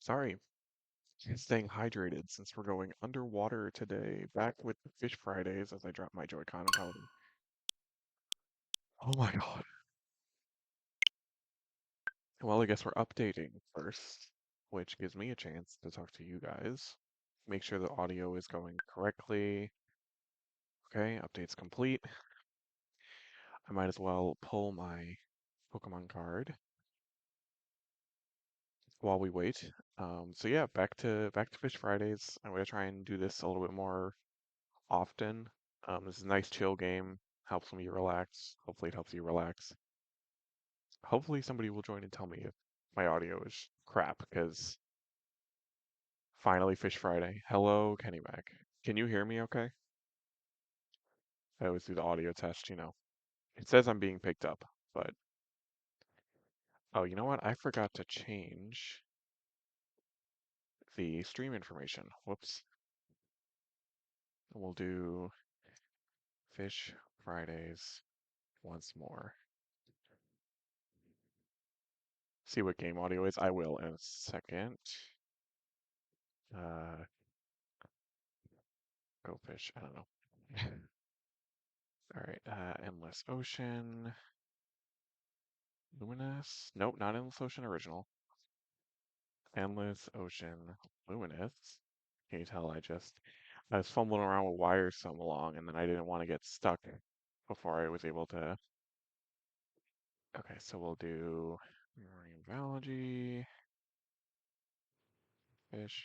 Sorry, staying hydrated since we're going underwater today. Back with the Fish Fridays as I drop my Joy-Con and Paladin. Oh my god. Well, I guess we're updating first, which gives me a chance to talk to you guys. Make sure the audio is going correctly. Okay, update's complete. I might as well pull my Pokemon card while we wait. So yeah, back to Fish Fridays. I'm gonna try and do this a little bit more often. This is a nice chill game. Helps me relax. Hopefully it helps you relax. Hopefully somebody will join and tell me if my audio is crap, because finally Fish Friday. Hello, Kenny Mac. Can you hear me okay? I always do the audio test. It says I'm being picked up, but oh, you know what? I forgot to change the stream information. Whoops. We'll do Fish Fridays once more. See what game audio is. I will in a second. Uh, Go fish. I don't know. All right. Endless Ocean. Luminous? Nope, not Endless Ocean original. Endless Ocean Luminous. Can you tell I was fumbling around with wires so long and then I didn't want to get stuck before I was able to. Okay, so we'll do marine biology, fish,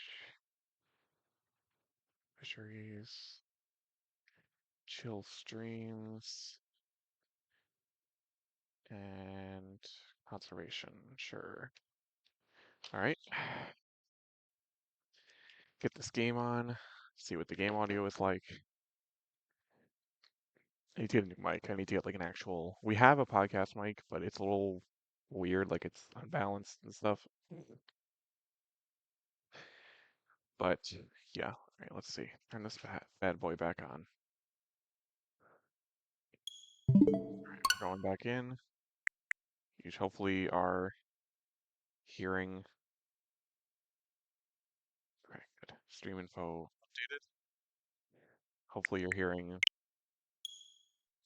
fisheries, chill streams, and conservation. Sure. All right. Get this game on, see what the game audio is like. I need to get a new mic. I need to get like an actual. We have a podcast mic, but it's a little weird, like it's unbalanced and stuff. But yeah, all right, let's see. Turn this bad boy back on. All right, we're going back in. You hopefully are hearing. Okay, good. Stream info updated. Hopefully you're hearing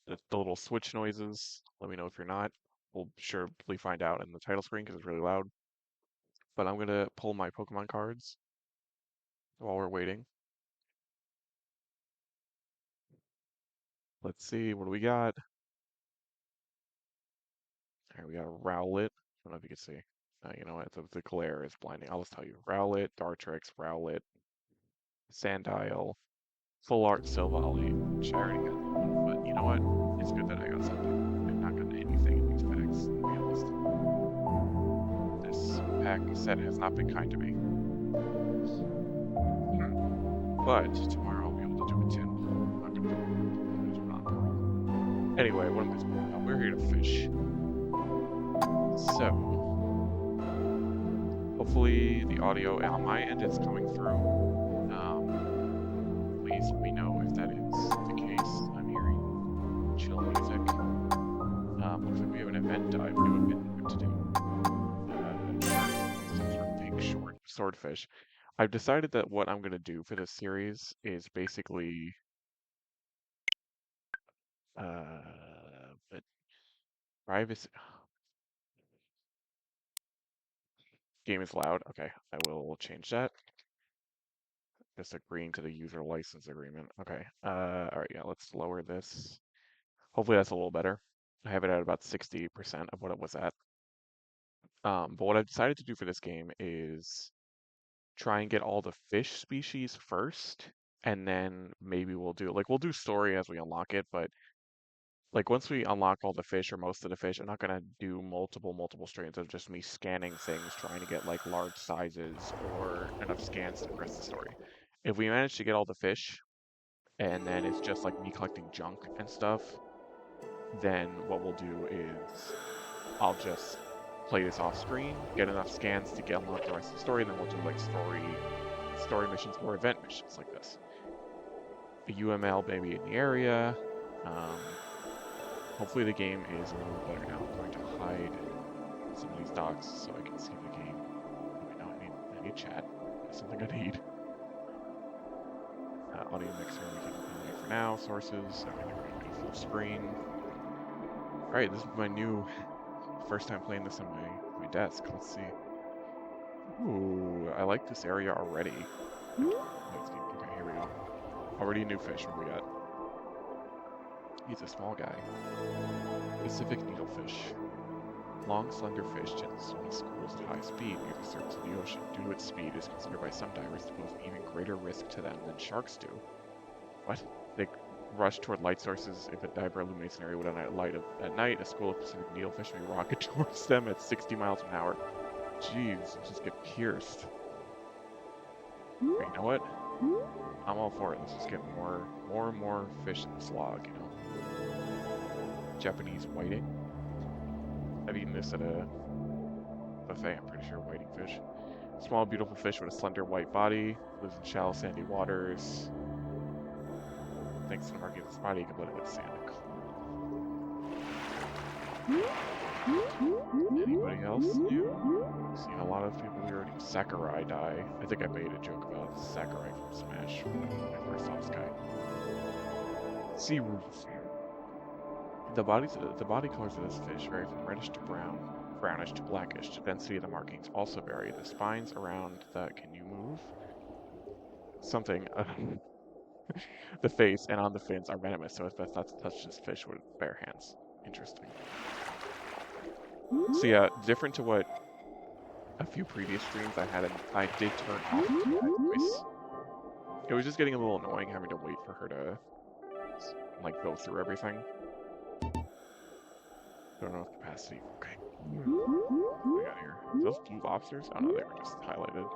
the little switch noises. Let me know if you're not. We'll surely find out in the title screen because it's really loud. But I'm gonna pull my Pokemon cards while we're waiting. Let's see, what do we got? All right, we got a Rowlet. I don't know if you can see. You know what? The glare is blinding. I'll just tell you. Rowlet, Dartrix, Rowlet, Sandile, Full Art Silvally, which I already got that one. But you know what? It's good that I got something. I've not gotten anything in these packs, to be honest. This pack set has not been kind to me. But tomorrow I'll be able to do a 10. I'm not going to do it on Pearl. Anyway, what am I talking about? We're here to fish. So, hopefully the audio on my end is coming through. Please let me know if that is the case. I'm hearing chill music. Looks like we have an event dive. New event to do. Some sort of big short swordfish. I've decided that what I'm going to do for this series is basically but privacy. Game is loud. Okay, I will change that. Just agreeing to the user license agreement. Okay. All right. Yeah. Let's lower this. Hopefully that's a little better. I have it at about 60% of what it was at. But what I've decided to do for this game is try and get all the fish species first, and then maybe we'll do story as we unlock it, but like once we unlock all the fish or most of the fish, I'm not gonna do multiple streams of just me scanning things, trying to get like large sizes or enough scans to progress the story. If we manage to get all the fish, and then it's just like me collecting junk and stuff, then what we'll do is I'll just play this off screen, get enough scans to get unlock the rest of the story, and then we'll do like story missions or event missions like this. A UML maybe in the area. Hopefully the game is a little better now. I'm going to hide some of these docs so I can see the game. Wait, no, I need Hey, chat. That's something I need. Audio mixer, we can eliminate for now. Sources. Okay, we're gonna do full screen. All right, this is my new first time playing this on my desk. Let's see. Ooh, I like this area already. Okay, here we go. Already a new fish. What do we got? He's a small guy. Pacific needlefish. Long, slender fish tends to swim in schools at high speed near the surface of the ocean. Due to its speed, it is considered by some divers to pose an even greater risk to them than sharks do. What? They rush toward light sources. If a diver illuminates an area without light at night, a school of Pacific needlefish may rocket towards them at 60 miles an hour. Jeez, just get pierced. Okay, you know what? I'm all for it. Let's just get more and more fish in the slog, you know? Japanese whiting. I've eaten this at a buffet, I'm pretty sure, whiting fish. Small, beautiful fish with a slender white body, lives in shallow, sandy waters. Thanks to the marking of its body, you can let it with sand. Anybody else new? Seen a lot of people we already. Sakurai die. I think I made a joke about Sakurai from Smash when I first saw this guy. Sea roof. The body colors of this fish vary from reddish to brown, brownish to blackish. The density of the markings also vary. The spines around the can you move? Something the face and on the fins are venomous, so it's best not to touch this fish with bare hands. Interesting. So yeah, different to what a few previous streams I did turn off the AI voice. It was just getting a little annoying having to wait for her to like go through everything. Don't know if capacity. Okay. What do we got here? Are those blue lobsters? Oh no, they were just highlighted.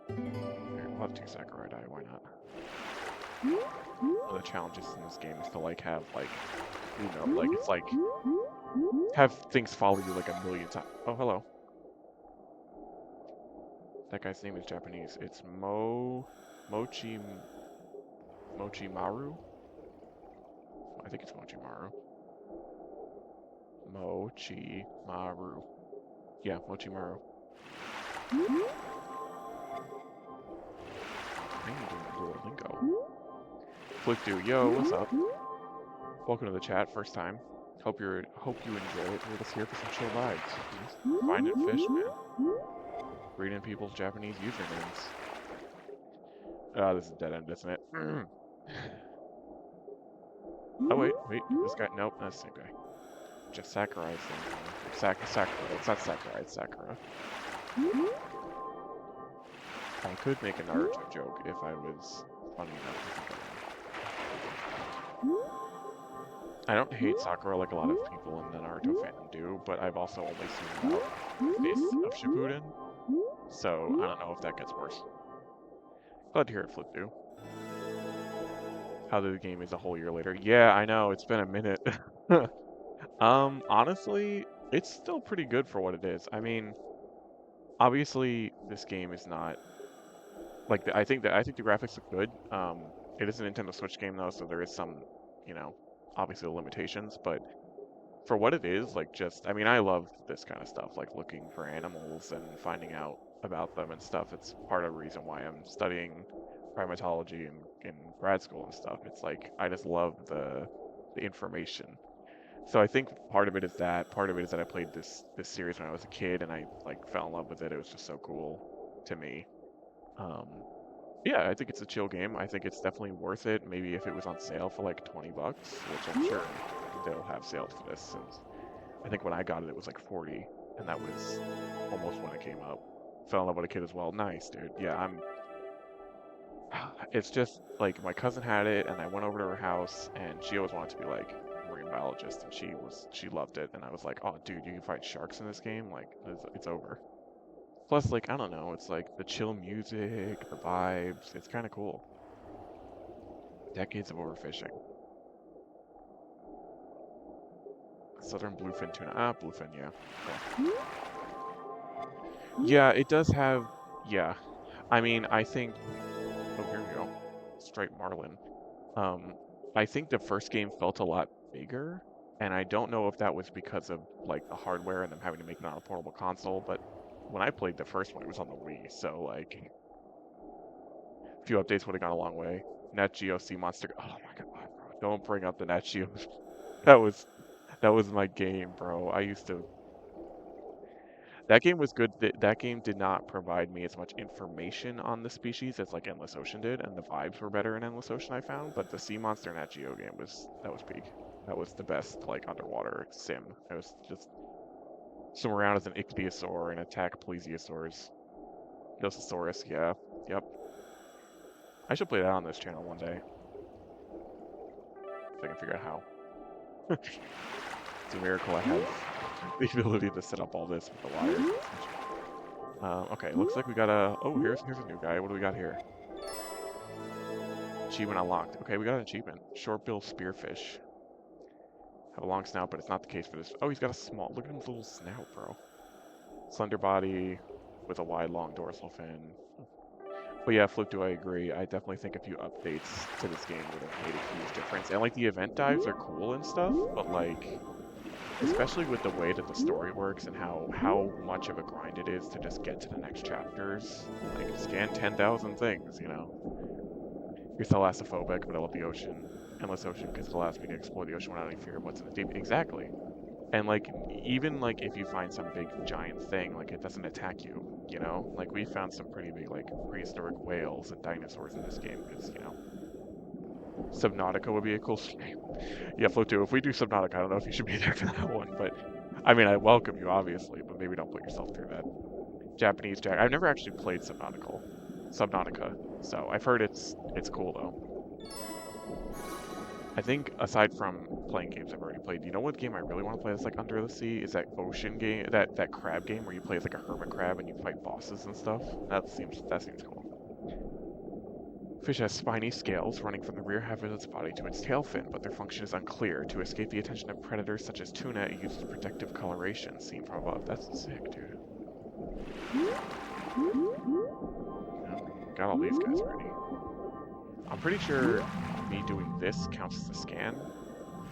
Here, we'll have 2 Sakurai die, why not? One of the challenges in this game is to like have like, you know, like it's like have things follow you like a million times. Oh, hello. That guy's name is Japanese. It's Mochimaru? I think it's Mochimaru. Mochimaru. Yeah, Mochimaru. I am doing Duolingo. Flickdo, yo, what's up? Welcome to the chat, first time. Hope you enjoy it. We're just here for some chill vibes. Finding fish, man. Reading people's Japanese usernames. Ah, this is dead end, isn't it? Oh wait, this guy, nope, that's the same guy. Just Sakurai thing. Sakura, it's not Sakurai, it's Sakura. I could make a Naruto joke if I was funny enough to think of one. I don't hate Sakura like a lot of people in the Naruto fandom do, but I've also only seen about a fifth of Shippuden, so I don't know if that gets worse. Glad to hear it, Flipdo. How the game is a whole year later. Yeah, I know, it's been a minute. Honestly, it's still pretty good for what it is. I mean, obviously, this game is not like I think the graphics look good. It is a Nintendo Switch game though, so there is some, you know, obviously limitations, but for what it is, like just I mean, I love this kind of stuff, like looking for animals and finding out about them and stuff. It's part of the reason why I'm studying primatology in grad school and stuff. It's like I just love the information. So I think part of it is that. Part of it is that I played this series when I was a kid and I like fell in love with it. It was just so cool to me. Um, yeah, I think it's a chill game. I think it's definitely worth it. Maybe if it was on sale for like 20 bucks, which I'm sure they'll have sales for this since I think when I got it, it was like 40, and that was almost when it came out. Fell in love with a kid as well. Nice, dude. Yeah, it's just like my cousin had it, and I went over to her house, and she always wanted to be like a marine biologist, and she loved it, and I was like, oh, dude, you can fight sharks in this game. Like, it's over. Plus, like, I don't know, it's like the chill music, the vibes. It's kind of cool. Decades of overfishing. Southern bluefin tuna. Ah, bluefin, yeah. Okay. Yeah, it does have. Yeah. I mean, I think. Oh, here we go. Striped marlin. Um, I think the first game felt a lot bigger, and I don't know if that was because of like the hardware and them having to make it on a portable console, but when I played the first one, it was on the Wii, so like a few updates would have gone a long way. Nat Geo Sea Monster. Oh my god, bro, don't bring up the Nat Geo. That was that was my game, bro. I used to. That game was good. That game did not provide me as much information on the species as like Endless Ocean did, and the vibes were better in Endless Ocean I found. But the Sea Monster Nat Geo game was peak. That was the best like underwater sim. I was just swim around as an ichthyosaur and attack plesiosaurs. Nososaurus, yeah, yep. I should play that on this channel one day if I can figure out how. It's a miracle I have the ability to set up all this with the wires. Okay, looks like we got a. Oh, here's a new guy. What do we got here? Achievement unlocked. Okay, we got an achievement. Short-bill spearfish. Have a long snout, but it's not the case for this. Oh, he's got a small. Look at his little snout, bro. Slender body with a wide, long dorsal fin. But yeah, Flip, I agree. I definitely think a few updates to this game would have made a huge difference. And like the event dives are cool and stuff, but like especially with the way that the story works and how much of a grind it is to just get to the next chapters. Like scan 10,000 things, you know. You're thalassophobic, but I love the ocean. Endless ocean because it allows me to explore the ocean without any fear of what's in the deep. Exactly. And like even like if you find some big giant thing, like it doesn't attack you, you know? Like we found some pretty big like prehistoric whales and dinosaurs in this game because, you know, Subnautica would be a cool game. Yeah, Floto, if we do Subnautica, I don't know if you should be there for that one, but I mean, I welcome you, obviously, but maybe don't put yourself through that. Japanese Jack. I've never actually played Subnautica, so I've heard it's cool though. I think aside from playing games I've already played, you know what game I really want to play that's like Under the Sea is that ocean game, that crab game where you play as like a hermit crab and you fight bosses and stuff. That seems cool. Fish has spiny scales running from the rear half of its body to its tail fin, but their function is unclear. To escape the attention of predators such as tuna, it uses protective coloration seen from above. That's sick, dude. Got all these guys ready. I'm pretty sure me doing this counts as a scan,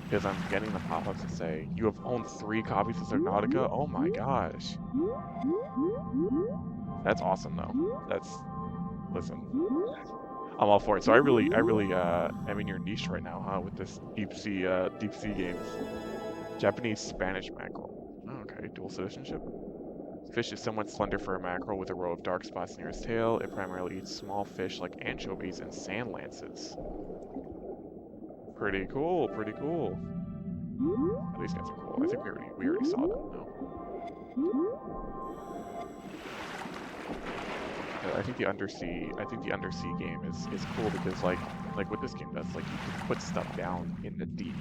because I'm getting the pop-ups that say, you have owned 3 copies of Subnautica? Oh my gosh. That's awesome, though. Listen. I'm all for it. So I really am in your niche right now, huh? With this deep sea games. Japanese Spanish mackerel. Oh, okay, dual citizenship. Fish is somewhat slender for a mackerel with a row of dark spots near its tail. It primarily eats small fish like anchovies and sand lances. Pretty cool, pretty cool. Oh, these guys are cool. I think we already saw them though. I think the undersea game is cool because like what this game does, like you can put stuff down in the deep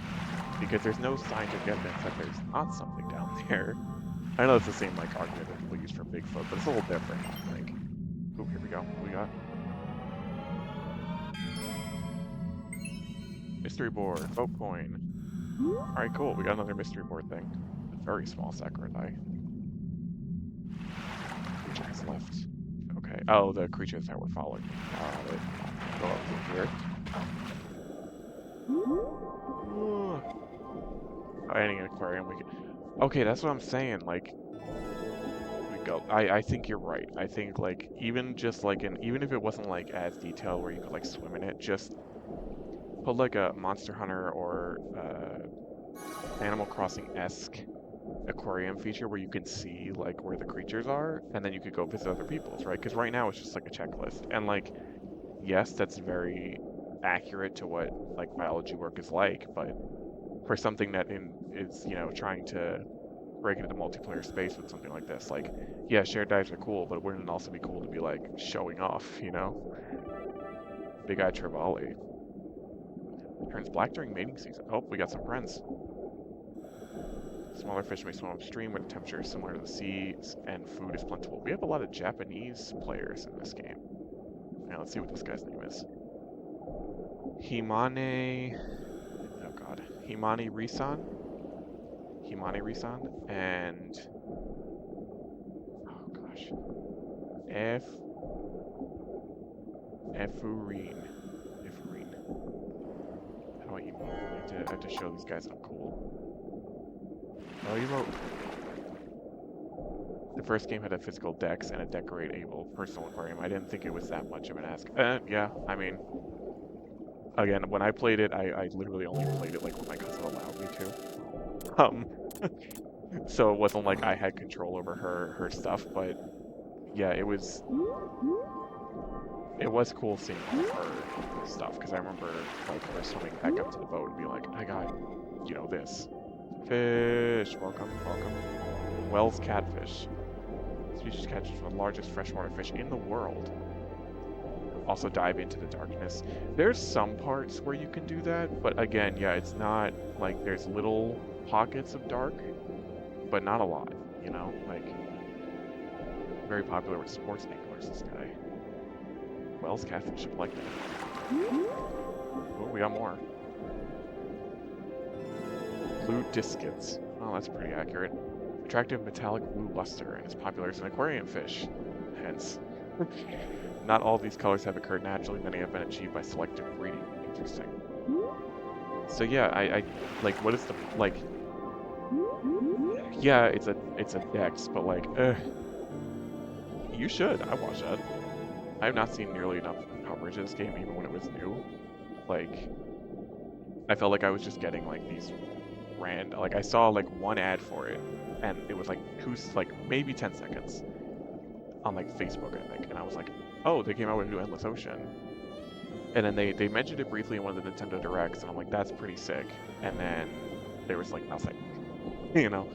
because there's no scientific evidence that there's not something down there. I know it's the same like argument that people use for Bigfoot, but it's a little different. Like, oh, here we go. What we got? Mystery board, vote coin. All right, cool. We got another mystery board thing. A very small Sakurai. Creatures left. Okay. Oh, the creatures that we're following. Go up from here. Finding an aquarium. Okay, that's what I'm saying. Like, we go. I think you're right. I think like even if it wasn't like as detailed where you could like swim in it, just put like a Monster Hunter or Animal Crossing-esque aquarium feature where you can see like where the creatures are, and then you could go visit other people's, right? Because right now it's just like a checklist, and like, yes, that's very accurate to what like biology work is like, but for something that is trying to break into the multiplayer space with something like this, like, yeah, shared dives are cool, but wouldn't it also be cool to be like showing off, you know? Big Eye Trevally turns black during mating season. Oh, we got some friends. Smaller fish may swim upstream where the temperature is similar to the sea and food is plentiful. We have a lot of Japanese players in this game. Now let's see what this guy's name is. Himane... Oh god. Himane Risan? Himane Risan? And... Oh gosh. Efurine. How do I emote? I have to show these guys I'm cool. Oh, emote. first game had a physical dex and a decorate-able personal aquarium. I didn't think it was that much of an ask. Yeah, I mean, again, when I played it, I literally only played it like when my cousin allowed me to. So it wasn't like I had control over her stuff, but yeah, it was cool seeing all of her stuff because I remember like her swimming back up to the boat and be like, I got, this. Fish, welcome, welcome. Wells catfish. Species catches the largest freshwater fish in the world. Also dive into the darkness. There's some parts where you can do that, but again, yeah, it's not like there's little pockets of dark, but not a lot, Like, very popular with sports anglers, this guy. Wells catfish, I like that. Oh, we got more. Blue discus. Oh, that's pretty accurate. Attractive metallic blue luster and is popular as an aquarium fish. Hence. Not all these colors have occurred naturally, many have been achieved by selective breeding. Interesting. So yeah, I like what is the like yeah, it's a dex, but like you should. I watch that. I have not seen nearly enough coverage of this game even when it was new. Like I felt like I was just getting like these like I saw like one ad for it and it was like maybe 10 seconds on like Facebook, I think, and I was like, oh, they came out with a new Endless Ocean. And then they mentioned it briefly in one of the Nintendo Directs, and I'm like, that's pretty sick. And then there was like nothing, you know?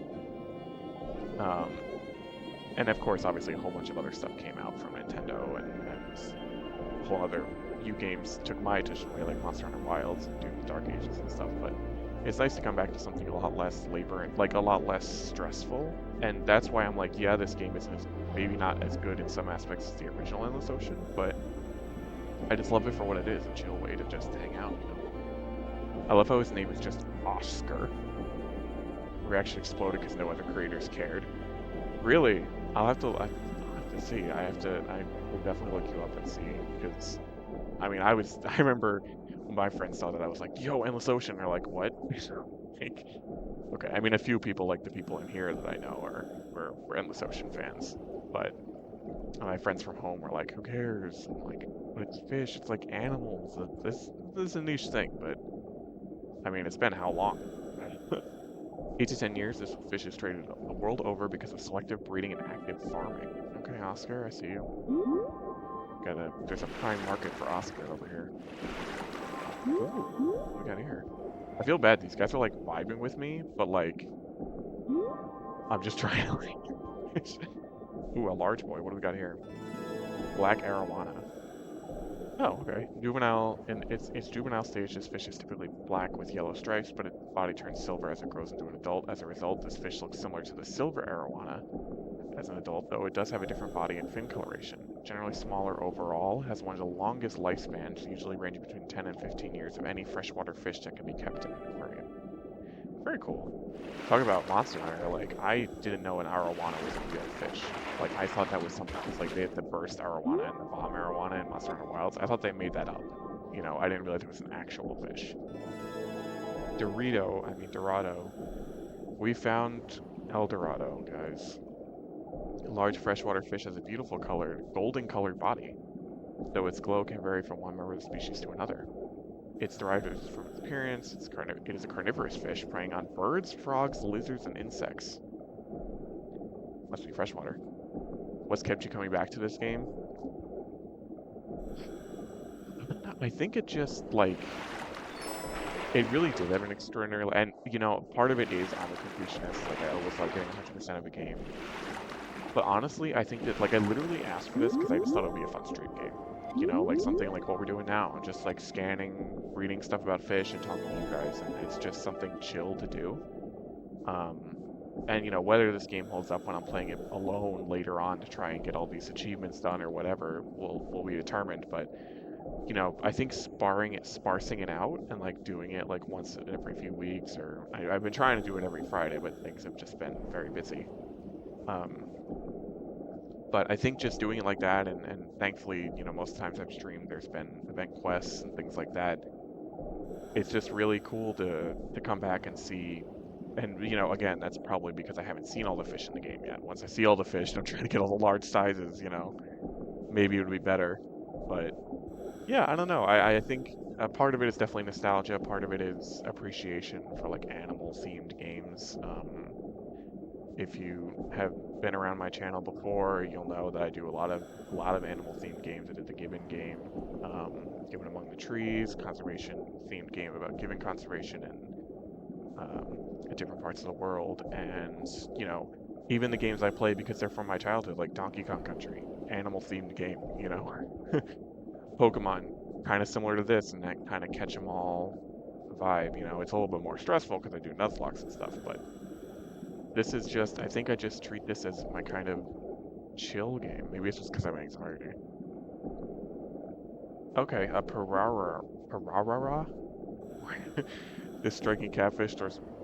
Um, and of course, obviously, a whole bunch of other stuff came out from Nintendo, and a whole other new games took my attention away, like Monster Hunter Wilds and Doom Dark Ages and stuff. But it's nice to come back to something a lot less labor and like a lot less stressful. And that's why I'm like, yeah, this game isn't maybe not as good in some aspects as the original Endless Ocean, but I just love it for what it is, a chill way to just hang out, I love how his name is just Oscar. Reaction exploded because no other creators cared. Really? I'll have to see. I will definitely look you up and see, because, I mean, I remember when my friends saw that, I was like, yo, Endless Ocean, they're like, what? Like, okay, I mean, a few people, like the people in here that I know were Endless Ocean fans, but my friends from home were like, who cares? I'm like, but it's fish, it's like animals. This is a niche thing, but I mean, it's been how long? 8 to 10 years, this fish is traded the world over because of selective breeding and active farming. Okay, Oscar, I see you. There's a prime market for Oscar over here. Ooh, what we got here? I feel bad. These guys are like vibing with me, but like, I'm just trying to like. Ooh, a large boy. What do we got here? Black arowana. Oh, okay. Juvenile, in its juvenile stage, this fish is typically black with yellow stripes, but its body turns silver as it grows into an adult. As a result, this fish looks similar to the silver arowana as an adult, though it does have a different body and fin coloration. Generally smaller overall, has one of the longest lifespans, usually ranging between 10 and 15 years of any freshwater fish that can be kept in an aquarium. Very cool. Talk about Monster Hunter, like, I didn't know an arowana was a real fish. Like, I thought that was something, because, like, they had the burst arowana and the bomb arowana in Monster Hunter Wilds. I thought they made that up. I didn't realize it was an actual fish. Dorado. We found El Dorado, guys. A large freshwater fish has a beautiful colored, golden colored body, though its glow can vary from one member of the species to another. It's derived from its appearance. It is a carnivorous fish, preying on birds, frogs, lizards, and insects. Must be freshwater. What's kept you coming back to this game? I think it just, like, it really did have an extraordinary, and, part of it is I'm a completionist, like, I always like getting 100% of a game. But honestly, I think that, like, I literally asked for this because I just thought it would be a fun stream game. Like something like what we're doing now, just like scanning, reading stuff about fish and talking to you guys, and it's just something chill to do. And whether this game holds up when I'm playing it alone later on to try and get all these achievements done or whatever will be determined. But I think sparsing it out and like doing it like once every few weeks, or I've been trying to do it every Friday, but things have just been very busy. But I think just doing it like that, and thankfully, most times I've streamed, there's been event quests and things like that. It's just really cool to come back and see And, again, that's probably because I haven't seen all the fish in the game yet. Once I see all the fish and I'm trying to get all the large sizes, maybe it would be better. But yeah, I don't know. I think a part of it is definitely nostalgia. Part of it is appreciation for like animal themed games. If you have been around my channel before, you'll know that I do a lot of animal themed games. I did the Gibbon game, Gibbon Among the Trees, conservation themed game about gibbon conservation at different parts of the world, and even the games I play because they're from my childhood, like Donkey Kong Country, animal themed game. Pokemon, kind of similar to this, and that kind of catch 'em all vibe. It's a little bit more stressful because I do Nuzlocke and stuff, but this is just, I think I just treat this as my kind of chill game. Maybe it's just because I'm anxiety. Okay, a Pararara? This striking catfish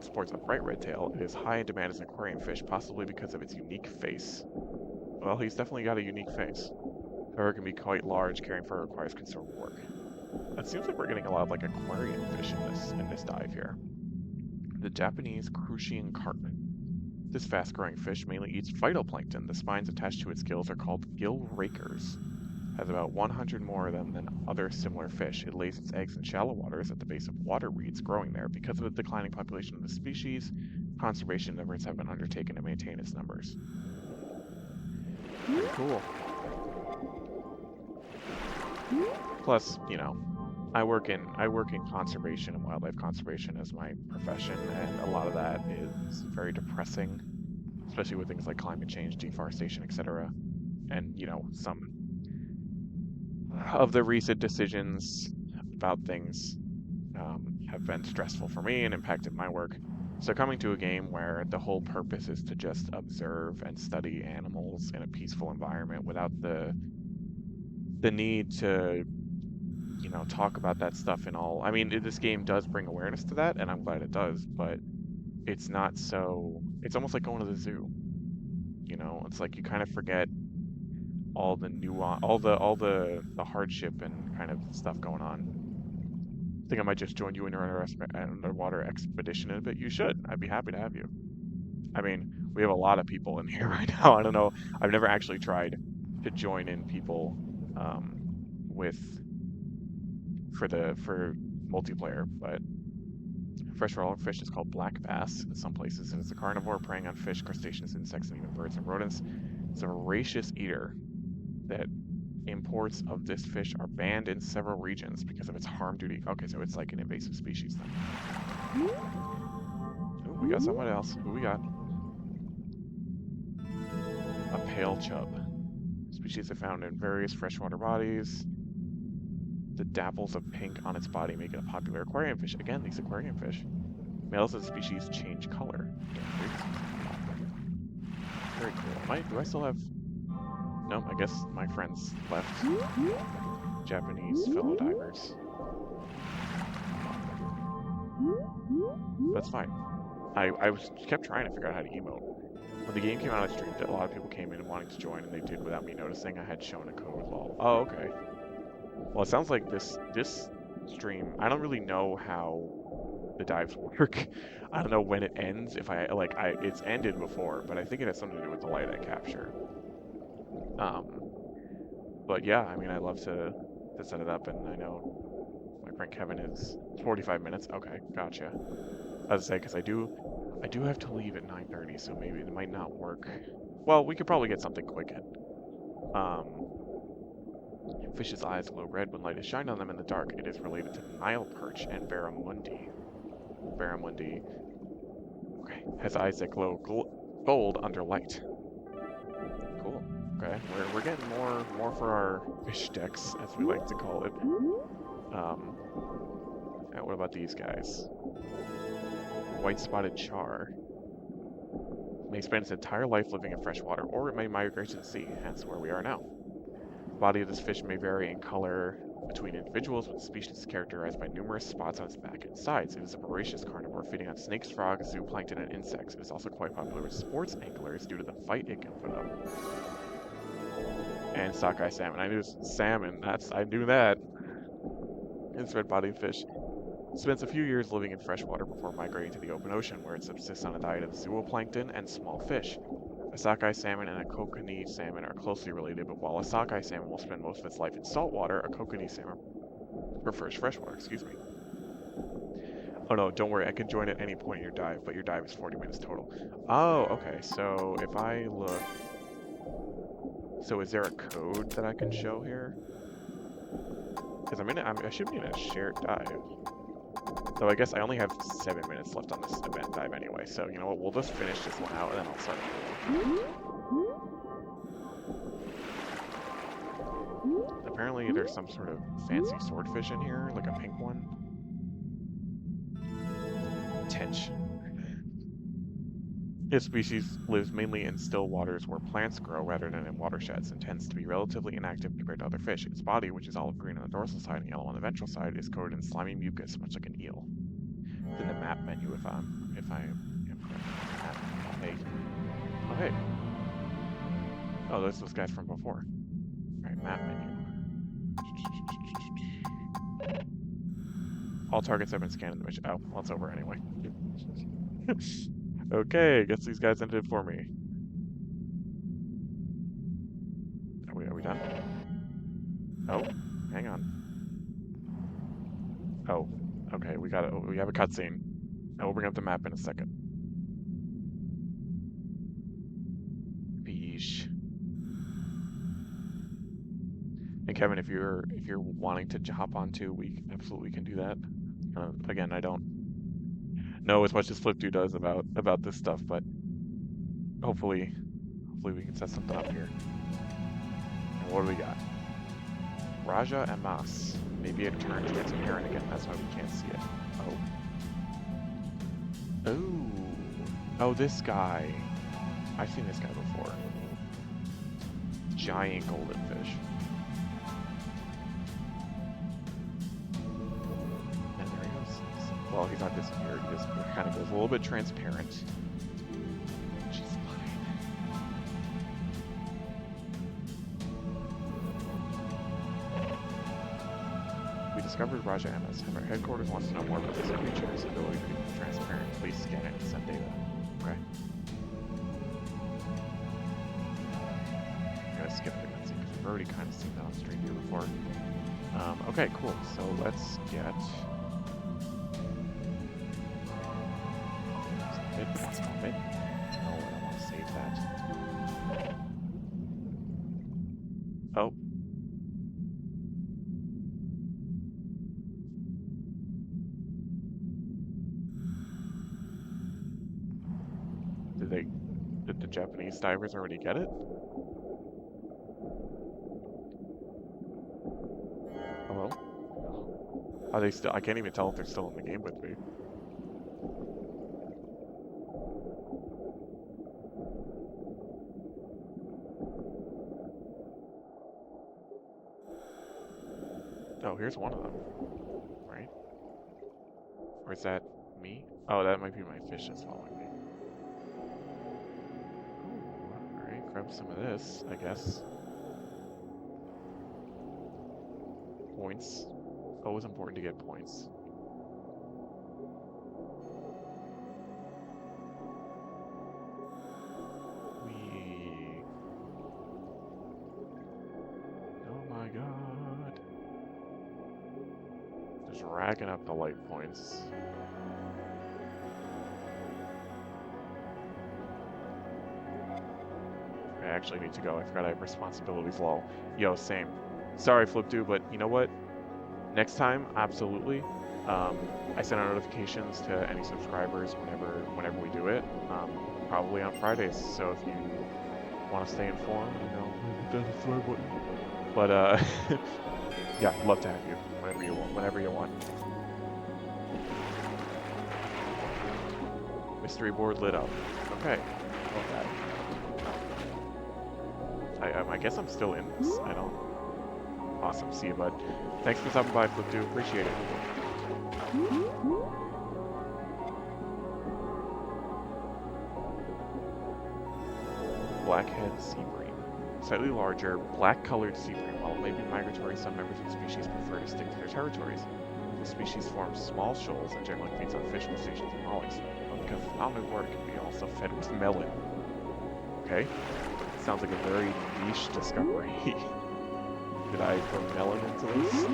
sports a bright red tail. It is high in demand as an aquarium fish, possibly because of its unique face. Well, he's definitely got a unique face. However, it can be quite large, caring for it requires considerable work. It seems like we're getting a lot of like aquarium fish in this dive here. The Japanese crucian carp. This fast-growing fish mainly eats phytoplankton. The spines attached to its gills are called gill rakers. Has about 100 more of them than other similar fish. It lays its eggs in shallow waters at the base of water reeds growing there. Because of the declining population of the species, conservation efforts have been undertaken to maintain its numbers. Pretty cool. Plus, I work in conservation and wildlife conservation as my profession, and a lot of that is very depressing, especially with things like climate change, deforestation, etc. And, some of the recent decisions about things have been stressful for me and impacted my work. So coming to a game where the whole purpose is to just observe and study animals in a peaceful environment without the need to talk about that stuff and all. I mean, this game does bring awareness to that, and I'm glad it does, but it's not so, it's almost like going to the zoo. It's like you kind of forget all the nuance, all the hardship and kind of stuff going on. I think I might just join you in your underwater expedition in a bit. You should. I'd be happy to have you. I mean, we have a lot of people in here right now. I don't know. I've never actually tried to join in people with for multiplayer, but freshwater fish is called black bass in some places, and it's a carnivore preying on fish, crustaceans, insects, and even birds and rodents. It's a voracious eater that imports of this fish are banned in several regions because of its harm duty. Okay, so it's like an invasive species then. Ooh, we got someone else. Who we got? A pale chub. Species are found in various freshwater bodies. The dapples of pink on its body make it a popular aquarium fish. Again, these aquarium fish. Males of the species change color. Very cool. Do I still have... No, I guess my friends left. Japanese fellow divers. That's fine. I kept trying to figure out how to emote. When the game came out, I streamed it. A lot of people came in wanting to join, and they did without me noticing. I had shown a code lol. Oh, okay. Well, it sounds like this stream, I don't really know how the dives work. I don't know when it ends. If it's ended before, but I think it has something to do with the light I capture. But yeah, I mean, I'd love to set it up, and I know my friend Kevin is 45 minutes. Okay, gotcha. As I say, because I do have to leave at 9:30, so maybe it might not work. Well, we could probably get something quick in. Fish's eyes glow red when light is shined on them in the dark. It is related to Nile perch and barramundi. Barramundi, okay, has eyes that glow gold under light. Cool. Okay, we're getting more for our fish decks, as we like to call it. And what about these guys? White spotted char. It may spend its entire life living in freshwater, or it may migrate to the sea, hence where we are now. The body of this fish may vary in color between individuals, with the species characterized by numerous spots on its back and sides. It is a voracious carnivore, feeding on snakes, frogs, zooplankton, and insects. It is also quite popular with sports anglers due to the fight it can put up. And sockeye salmon. I knew salmon. I knew that. It's red-bodied fish. Spends a few years living in freshwater before migrating to the open ocean, where it subsists on a diet of zooplankton and small fish. A sockeye salmon and a kokanee salmon are closely related, but while a sockeye salmon will spend most of its life in saltwater, a kokanee salmon prefers freshwater, excuse me. Oh no, don't worry, I can join at any point in your dive, but your dive is 40 minutes total. Oh, okay, so if I look... So is there a code that I can show here? Because I should be in a shared dive. Though I guess I only have 7 minutes left on this event dive anyway, so you know what, we'll just finish this one out and then I'll start another one. Apparently there's some sort of fancy swordfish in here, like a pink one. Tench. This species lives mainly in still waters where plants grow rather than in watersheds and tends to be relatively inactive compared to other fish. Its body, which is olive green on the dorsal side and yellow on the ventral side, is coated in slimy mucus, much like an eel. It's in the map menu if I am correct. Hey. Oh hey. Oh, those guys from before. Alright, map menu. All targets have been scanned in the mission. Oh, well, it's over anyway. Okay, guess these guys ended it for me. Are we done? Oh, hang on. Oh, okay, we have a cutscene. And we'll bring up the map in a second. Beesh. And Kevin, if you're wanting to hop on too, we absolutely can do that. Again, I don't know as much as Flip2 does about this stuff, but hopefully we can set something up here. And what do we got? Raja and Mas. Maybe it turned transparent again, that's why we can't see it. Oh. Oh. Oh, this guy. I've seen this guy before. Giant golden fish. And there he goes. Well, he's not disappeared, he just kind of goes a little bit transparent. Which is fine. We discovered Raja Ms. Our headquarters wants to know more about this creature's ability to be transparent. Please scan it and send data. Okay. I'm gonna skip the cutscene because we've already kind of seen that on stream here before. Okay, cool. So let's get... Stop it. No, I don't want to save that. Oh. Did the Japanese divers already get it? Hello? Are they still? I can't even tell if they're still in the game with me. Oh, here's one of them. Right? Or is that me? Oh, that might be my fish that's following me. Alright, grab some of this, I guess. Points. Always important to get points. Oh my god. Just racking up the light points. I actually need to go. I forgot I have responsibilities, lol. Yo, same. Sorry, Flip2, but you know what? Next time, absolutely. I send out notifications to any subscribers whenever we do it. Probably on Fridays. So if you want to stay informed, you know, hit that subscribe button. But yeah, I'd love to have you whenever you want. Mystery board lit up. Okay, love that. I guess I'm still in this. I don't. Awesome, see you, bud. Thanks for stopping by, Flip2. Appreciate it. Blackhead sea bream. Slightly larger, black-colored sea bream. While it may be migratory, some members of the species prefer to stick to their territories. The species forms small shoals and generally feeds on fish, crustaceans, and mollusks. But because it's omnivore, it can be also fed with melon. Okay, sounds like a very niche discovery. Did I throw melon into this?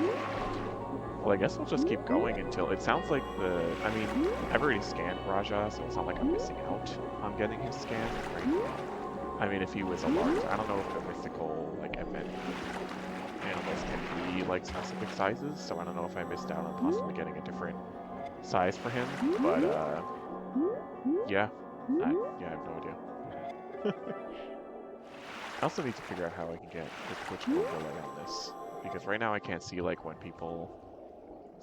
Well, I guess we'll just keep going until it sounds like I mean, I've already scanned Raja, so it's not like I'm missing out on getting his scan, right? I mean, if he was a large, I don't know if the mythical, like, event animals can be, like, specific sizes, so I don't know if I missed out on possibly getting a different size for him, but, yeah, yeah, I have no idea. I also need to figure out how I can get the Twitch overlay on this, because right now I can't see, like, when people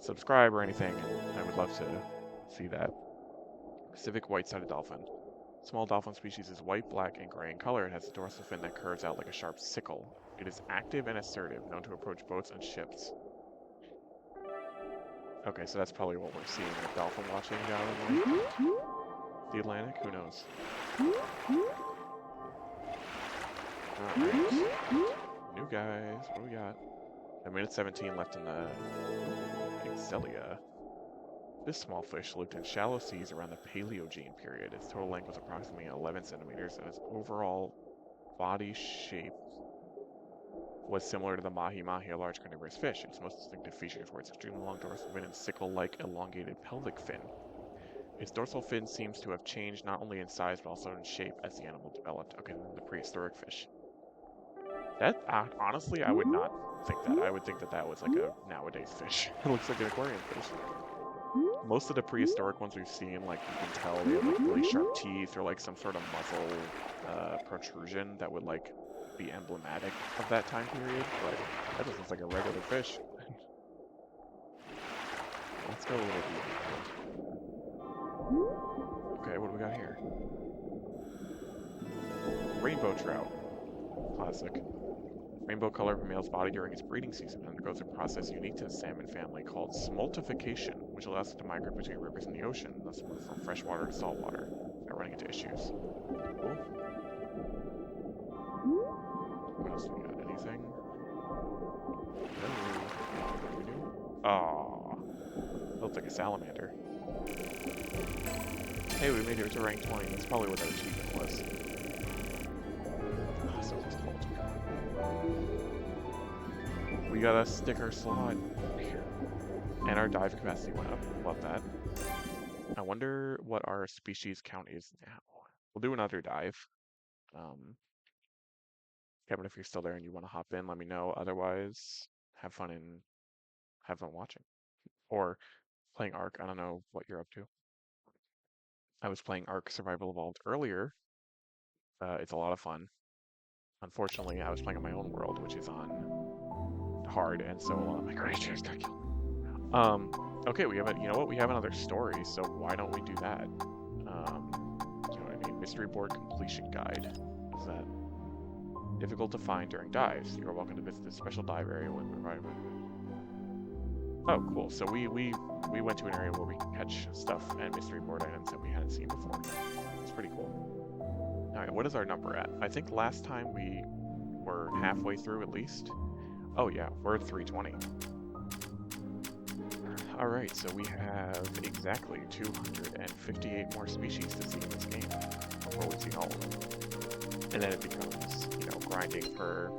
subscribe or anything, and I would love to see that. Pacific white-sided dolphin. Small dolphin species is white, black, and gray in color and has a dorsal fin that curves out like a sharp sickle. It is active and assertive, known to approach boats and ships. Okay, so that's probably what we're seeing with dolphin watching down in like, the Atlantic. Who knows? Alright. New guys. What do we got? A minute 17 left in the Excelia. This small fish lived in shallow seas around the Paleogene period. Its total length was approximately 11 centimeters, and its overall body shape was similar to the mahi-mahi, a large carnivorous fish. Its most distinctive features were its extremely long dorsal fin and sickle-like elongated pelvic fin. Its dorsal fin seems to have changed not only in size but also in shape as the animal developed. Okay, then the prehistoric fish. That, honestly, I would not think that. I would think that that was like a nowadays fish. It looks like an aquarium fish. Most of the prehistoric ones we've seen, like, you can tell they have like really sharp teeth or like some sort of muzzle protrusion that would like be emblematic of that time period, but that just looks like a regular fish. Let's go a little deeper. Okay, what do we got here? Rainbow trout. Classic. Rainbow color of a male's body during its breeding season undergoes a process unique to the salmon family called smoltification, which allows it to migrate between rivers and the ocean, thus move from freshwater to saltwater without running into issues. Cool. What else do we got? Anything? What do we do? Aww. Looks like a salamander. Hey, we made it to rank 20. That's probably what that achievement was. Ah, so it's cold. We got a sticker slot. And our dive capacity went up. Love that. I wonder what our species count is now. We'll do another dive. Kevin, if you're still there and you want to hop in, let me know. Otherwise, have fun watching. Or playing Ark. I don't know what you're up to. I was playing Ark Survival Evolved earlier. It's a lot of fun. Unfortunately, I was playing on my own world, which is on hard, and so a lot of my creatures got killed. Okay, we have you know what? We have another story, so why don't we do that? You know what I mean? Mystery board completion guide. Is that difficult to find during dives? You are welcome to visit this special dive area when provided. Oh, cool. So we went to an area where we can catch stuff and mystery board items that we hadn't seen before. It's pretty cool. All right, what is our number at? I think last time we were halfway through at least. Oh yeah, we're at 320. All right, so we have exactly 258 more species to see in this game before we see all of them. And then it becomes, you know, grinding for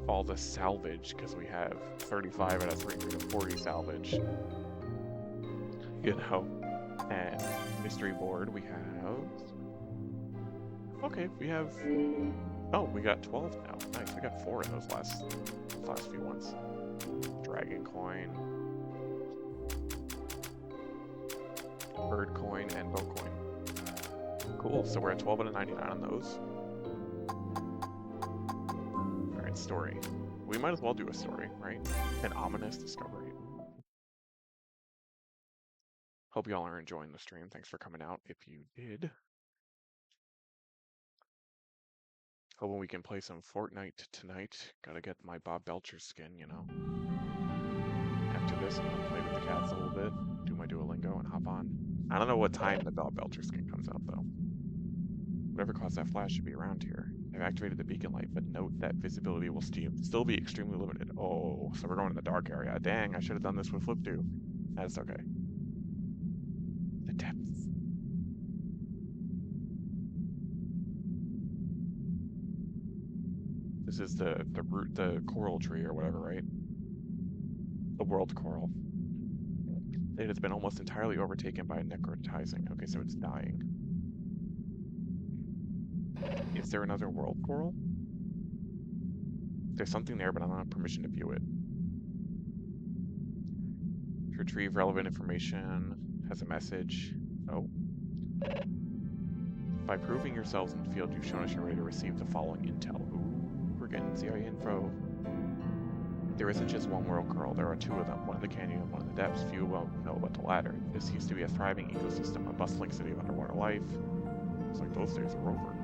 all the salvage, because we have 35 out of 340 salvage. You know, and mystery board we have. Okay, we have. Oh, we got 12 now. Nice, we got 4 of those last few ones. Dragon coin, bird coin, and boat coin. Cool. So we're at 12 out of 99 on those. Alright, story. We might as well do a story, right? An ominous discovery. Hope y'all are enjoying the stream. Thanks for coming out if you did. Hoping we can play some Fortnite tonight. Gotta get my Bob Belcher skin, you know. After this, I'm gonna play with the cats a little bit, do my Duolingo, and hop on. I don't know what time the Bob Belcher skin comes out, though. Whatever caused that flash should be around here. I've activated the beacon light, but note that visibility will still be extremely limited. Oh, so we're going to the dark area. Dang, I should have done this with Flip 2. That's okay. The depths. This is the coral tree or whatever, right? The world coral. It has been almost entirely overtaken by necrotizing. Okay, so it's dying. Is there another world coral? There's something there, but I don't have permission to view it. To retrieve relevant information, has a message. Oh. By proving yourselves in the field, you've shown us you're ready to receive the following intel. Ooh, we're getting CIA info. There isn't just one world coral, there are two of them, one in the canyon and one in the depths. Few will know about the latter. This used to be a thriving ecosystem, a bustling city of underwater life. It's like those days are over.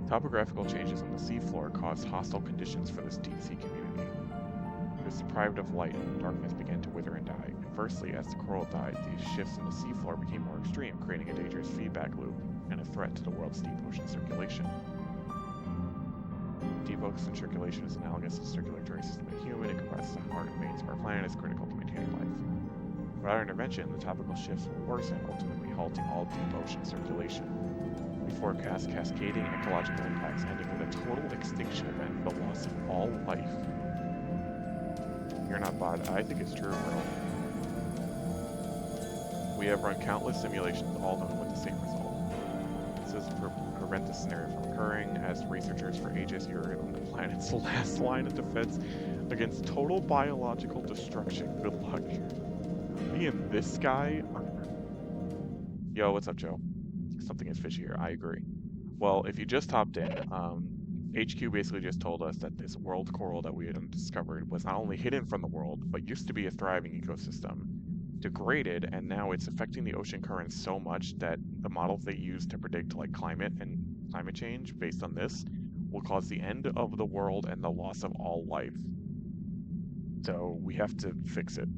Topographical changes on the seafloor caused hostile conditions for this deep-sea community. It was deprived of light, and darkness began to wither and die. Conversely, as the coral died, these shifts in the seafloor became more extreme, creating a dangerous feedback loop and a threat to the world's deep ocean circulation. Deep ocean circulation is analogous to the circulatory system of the human. It comprises the heart and veins of our planet, is critical to maintaining life. Without our intervention, the topical shifts will worsen, ultimately halting all deep ocean circulation. We forecast cascading ecological impacts, ending with a total extinction event, the loss of all life. You're not bought. I think it's true, bro. We have run countless simulations, all of them with the same result. This is to prevent this scenario from occurring, as researchers for ages here on the planet's last line of defense against total biological destruction. Good luck. Me and this guy are... Yo, what's up, Joe? Something is fishy here. I agree. Well, if you just hopped in, HQ basically just told us that this world coral that we had discovered was not only hidden from the world, but used to be a thriving ecosystem, degraded, and now it's affecting the ocean currents so much that the models they use to predict like climate and climate change based on this will cause the end of the world and the loss of all life. So we have to fix it.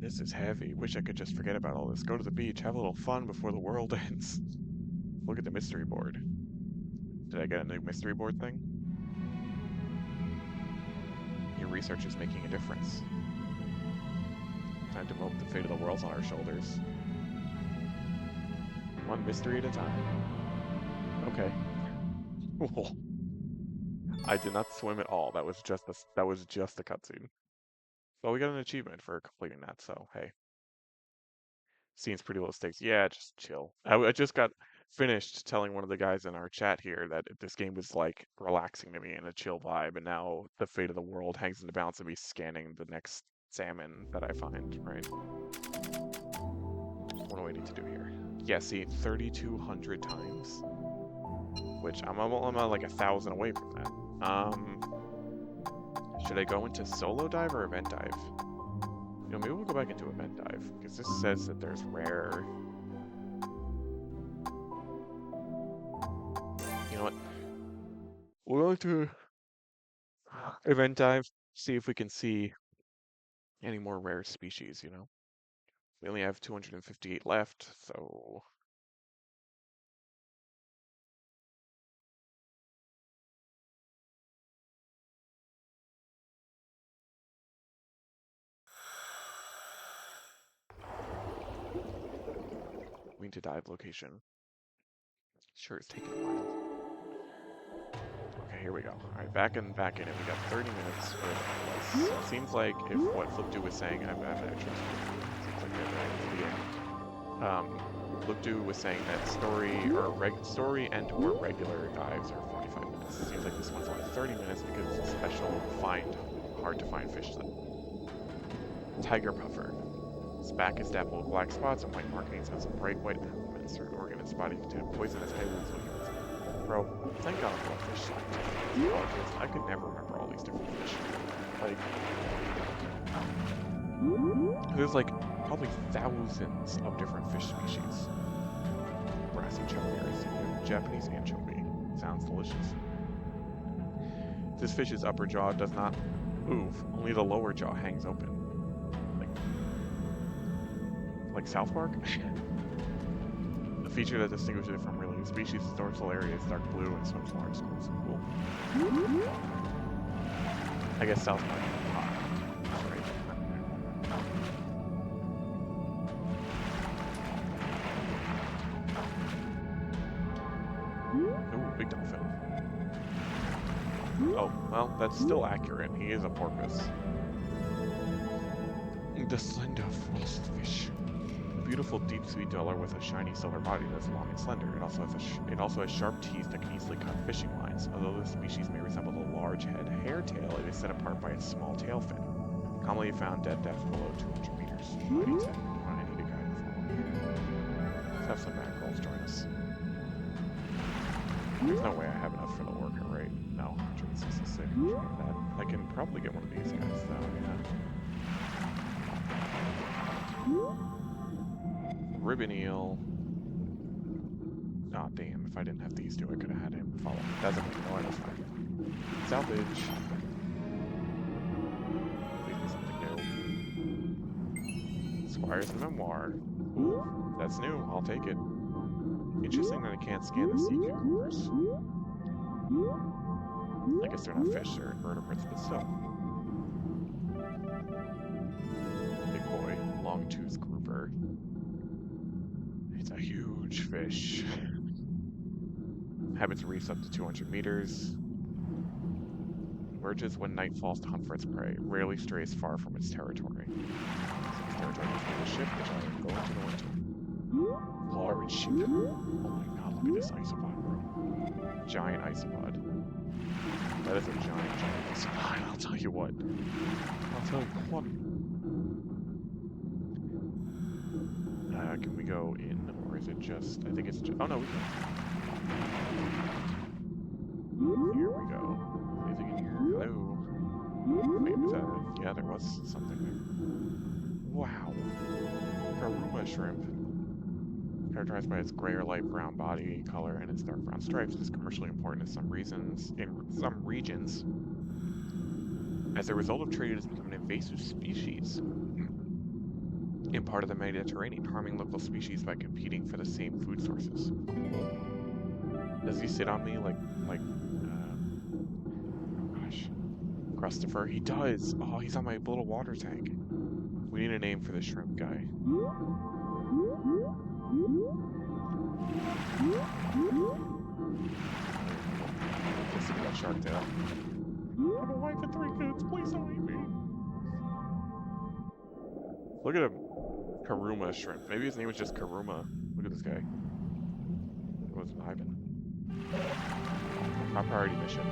This is heavy. Wish I could just forget about all this. Go to the beach, have a little fun before the world ends. Look at the mystery board. Did I get a new mystery board thing? Your research is making a difference. Time to mope the fate of the world's on our shoulders. One mystery at a time. Okay. Cool. I did not swim at all. That was just a cutscene. Well, we got an achievement for completing that, so hey. Seems pretty low stakes. Yeah, just chill. I just got finished telling one of the guys in our chat here that this game was like relaxing to me and a chill vibe, and now the fate of the world hangs in the balance of me scanning the next salmon that I find, right? What do I need to do here? Yeah, see, 3,200 times, which I'm like 1,000 away from that. Should I go into solo dive or event dive? You know, maybe we'll go back into event dive, because this says that there's rare... You know what? We'll go to event dive, see if we can see any more rare species, you know? We only have 258 left, so... We need to dive location. Sure, it's taking a while. Okay, here we go. Alright, back in, and we got 30 minutes for this. It seems like if what Flipdo was saying, I'm actually... Seems like they're right at the beginning. Flipdo was saying that story and or regular dives are 45 minutes. It seems like this one's only 30 minutes because it's a special hard to find fish set. Tiger puffer. Its back is dappled with black spots and white markings, has a bright white insert organ in its body containing poisonous highly lethal humans. Bro, thank God for fish like I could never remember all these different fish. Like, there's like probably thousands of different fish species. Brassy choker, Japanese anchovy. Sounds delicious. This fish's upper jaw does not move, only the lower jaw hangs open. Like South Park? The feature that distinguishes it from related species is dorsal area is dark blue and swims large schools. Cool. I guess South Park. That's right. Ooh, big dolphin. Oh, well, that's still accurate. He is a porpoise. The slender frost fish. A beautiful deep sea dweller with a shiny silver body that's long and slender. It also has sharp teeth that can easily cut fishing lines. Although this species may resemble a large head hairtail, it is set apart by its small tail fin. Commonly found at depths below 200 meters. I need a guide to follow. Let's have some mackerels join us. There's no way I have enough for the orca, right? No, 166. I can probably get one of these guys though, yeah. Ribbon eel. Oh damn, if I didn't have these two, I could have had him follow me. That's okay, no, that's fine. Salvage. Leave me something new. Squire's Memoir. Ooh, that's new, I'll take it. Interesting that I can't scan the sea cucumbers. I guess they're not fish, they're invertebrates, but still. Big boy, long-toothed grouper. It's a huge fish. Habits reefs up to 200 meters. Emerges when night falls to hunt for its prey. Rarely strays far from its territory. Its territory is the ship, which I am going to go into. Large ship. Oh my god, look at this isopod, bro. Giant isopod. That is a giant isopod, I'll tell you what. Can we go in, or is it just... I think it's just... Oh no, we can. Here we go. Anything in here? Hello? Wait, was that... Yeah, there was something there. Wow. Karuma shrimp. Characterized by its gray or light brown body color and its dark brown stripes, is commercially important in some regions. As a result of trade, it has become an invasive species in part of the Mediterranean, harming local species by competing for the same food sources. Does he sit on me like gosh, Christopher? He does! Oh, he's on my little water tank. We need a name for the shrimp guy. Just look at that shark tail. I have a wife and 3 kids, please don't eat me. Look at him. Karuma shrimp. Maybe his name was just Karuma. Look at this guy. He was vibing. Top priority mission.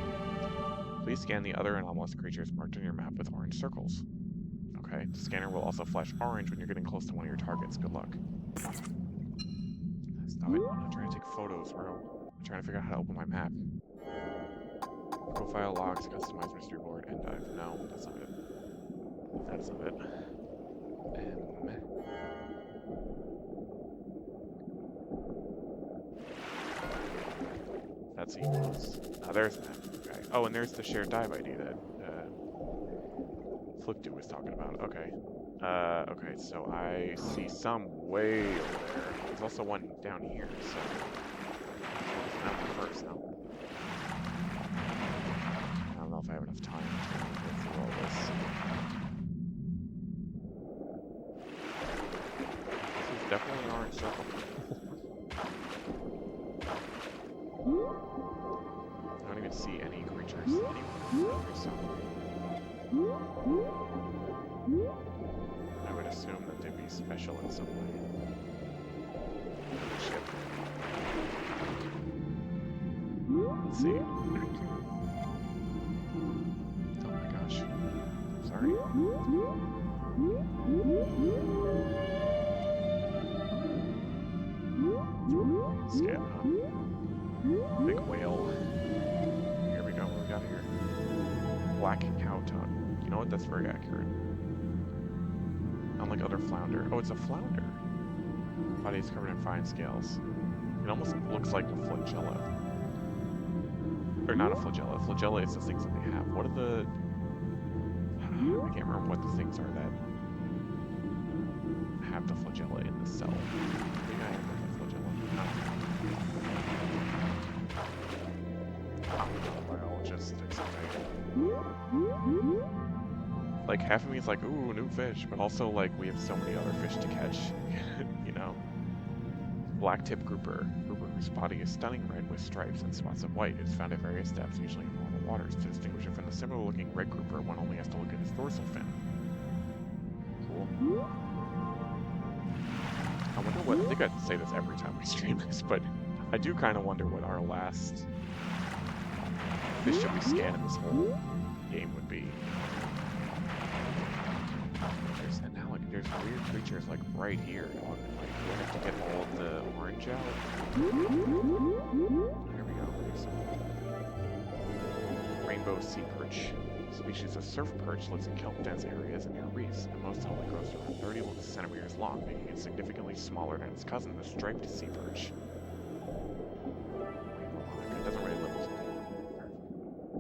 Please scan the other anomalous creatures marked on your map with orange circles. Okay, the scanner will also flash orange when you're getting close to one of your targets. Good luck. Stop it. I'm not trying to take photos, bro. I'm trying to figure out how to open my map. Profile logs, customize mystery board, and dive. No, that's not it. That's not it. That's equals. Oh, there's that. Okay. Oh, and there's the shared dive ID that Flickdu was talking about. Okay. Okay, so I see some way over there. There's also one down here, so that one first now. I don't know if I have enough time to get through all this. This is definitely an orange circle. I don't even see any creatures anywhere. I would assume that they'd be special in some way. Ship. Let's see. Oh my gosh. Sorry. Scan, huh? Big whale. Here we go. What we got here? Black cow tongue. You know what? That's very accurate. Unlike other flounder. Oh, it's a flounder. Body is covered in fine scales. It almost looks like a flagella. Or not a flagella. Flagella is the things that they have. What are the... I can't remember what the things are that have the flagella in the cell. Maybe I have the flagella. I'm not a biologist, except I am. like, half of me is like, ooh, new fish, but also, like, we have so many other fish to catch, you know? Blacktip grouper, whose body is stunning red with stripes and spots of white, is found at various depths, usually in normal waters. To distinguish it from the similar-looking red grouper, one only has to look at its dorsal fin. Cool. I wonder what, I think I say this every time we stream this, but I do kind of wonder what our last fish that we scan in this whole game would be. And now, like, there's weird creatures, like, right here, dog. Like, do I have to get all of the orange out? There we go. There's some rainbow sea perch. Species of surf perch lives in kelp-dense areas and near reefs, and most only grows to around 30 centimeters long, making it significantly smaller than its cousin, the striped sea perch. It doesn't really live as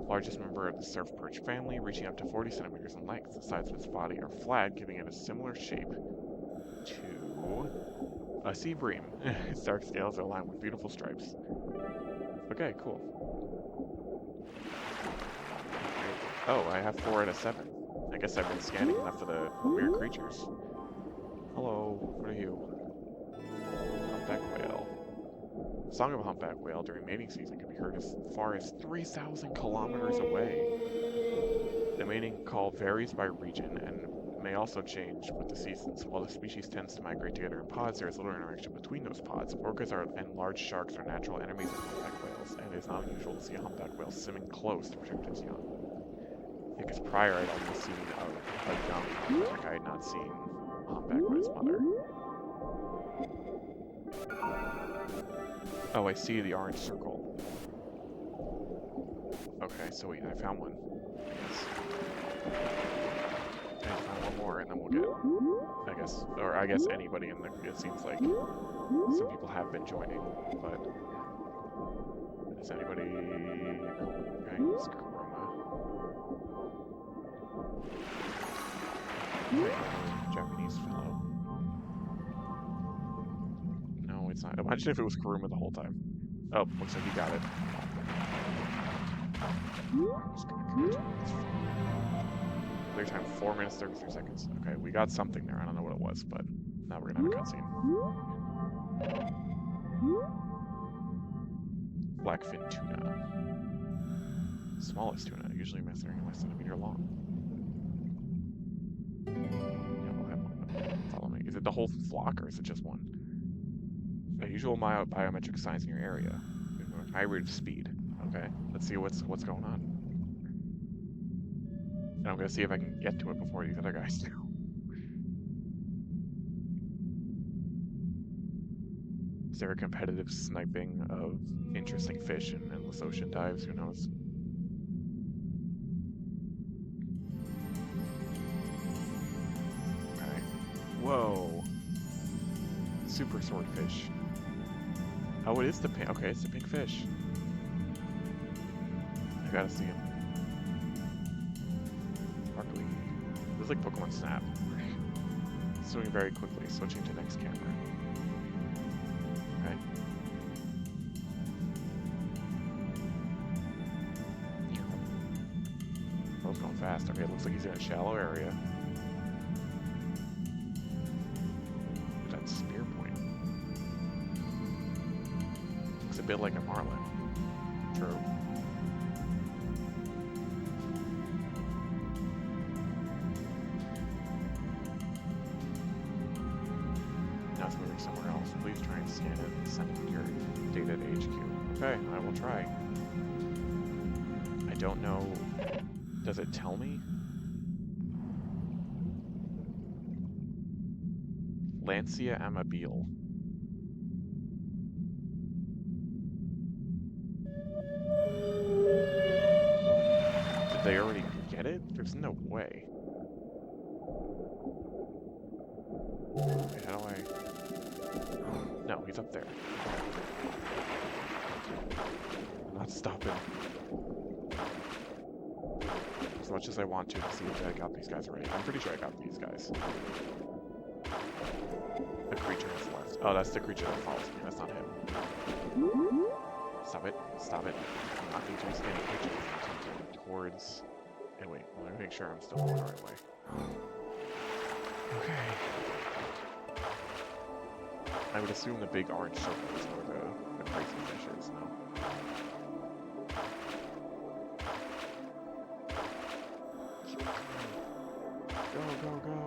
largest member of the surf perch family, reaching up to 40 centimeters in length. The sides of its body are flat, giving it a similar shape to a sea bream. Its dark scales are lined with beautiful stripes. Okay, cool. Oh, I have 4 out of 7. I guess I've been scanning enough of the weird creatures. Hello, what are you? Humpback whale. The song of a humpback whale during mating season can be heard as far as 3,000 kilometers away. The mating call varies by region and may also change with the seasons. While the species tends to migrate together in pods, there is little interaction between those pods. Orcas and large sharks are natural enemies of humpback whales, and it is not unusual to see a humpback whale swimming close to protect its young. Because prior I'd only seen a young humpback, I had not seen a humpback with its mother. Oh, I see the orange circle. Okay, so wait, I found one. Yes. I found one more, and then we'll get, I guess anybody in the, it seems like some people have been joining, but is anybody, no, okay, it's Kuruma. Japanese fellow. No, it's not. Imagine if it was Kuruma the whole time. Oh, looks like he got it. I'm just gonna continue this. Clear time 4 minutes 33 seconds. Okay, we got something there. I don't know what it was, but now we're gonna have a cutscene. Blackfin tuna. Smallest tuna, usually measuring less than a meter long. Yeah, we'll have one. Follow me. Is it the whole flock or is it just one? Usual biometric signs in your area. High rate of speed. Okay, let's see what's going on. And I'm gonna see if I can get to it before these other guys do. Is there a competitive sniping of interesting fish in endless ocean dives? Who knows? Okay. Whoa. Super swordfish. Oh, it is the pink. Okay, it's the pink fish. I gotta see him. Sparkly. This is like Pokemon Snap. Swimming very quickly, switching to next camera. Okay. Bro's going fast. Okay, it looks like he's in a shallow area. That spear point. Looks a bit like a marlin. True. Moving somewhere else. Please try and scan it and send your data to HQ. Okay, I will try. I don't know. Does it tell me? Lancia amabile. Did they already get it? There's no way. Okay, how do I... No, he's up there. I'm not stopping. As much as I want to see if I got these guys already. I'm pretty sure I got these guys. The creature has left. Oh, that's the creature that follows me. That's not him. Stop it. Stop it. I do not need to be scanning creatures. I'm going towards Hey, wait, let me make sure I'm still going the right way. Okay. I would assume the big orange circle is where the crazy fish is, no? Go, go, go!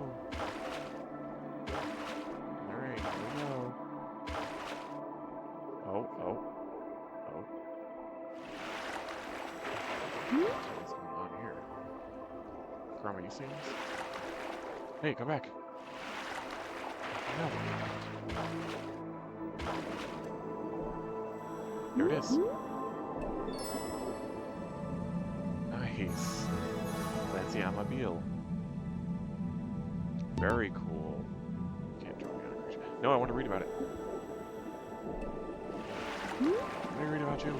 Alright, here we go. Oh, oh, oh. What's going on here? Grandma, you seeing this? Hey, come back! No! There it is! Nice! Fancy automobile. Very cool. Can't draw me on a creature. No, I want to read about it. Let me read about you.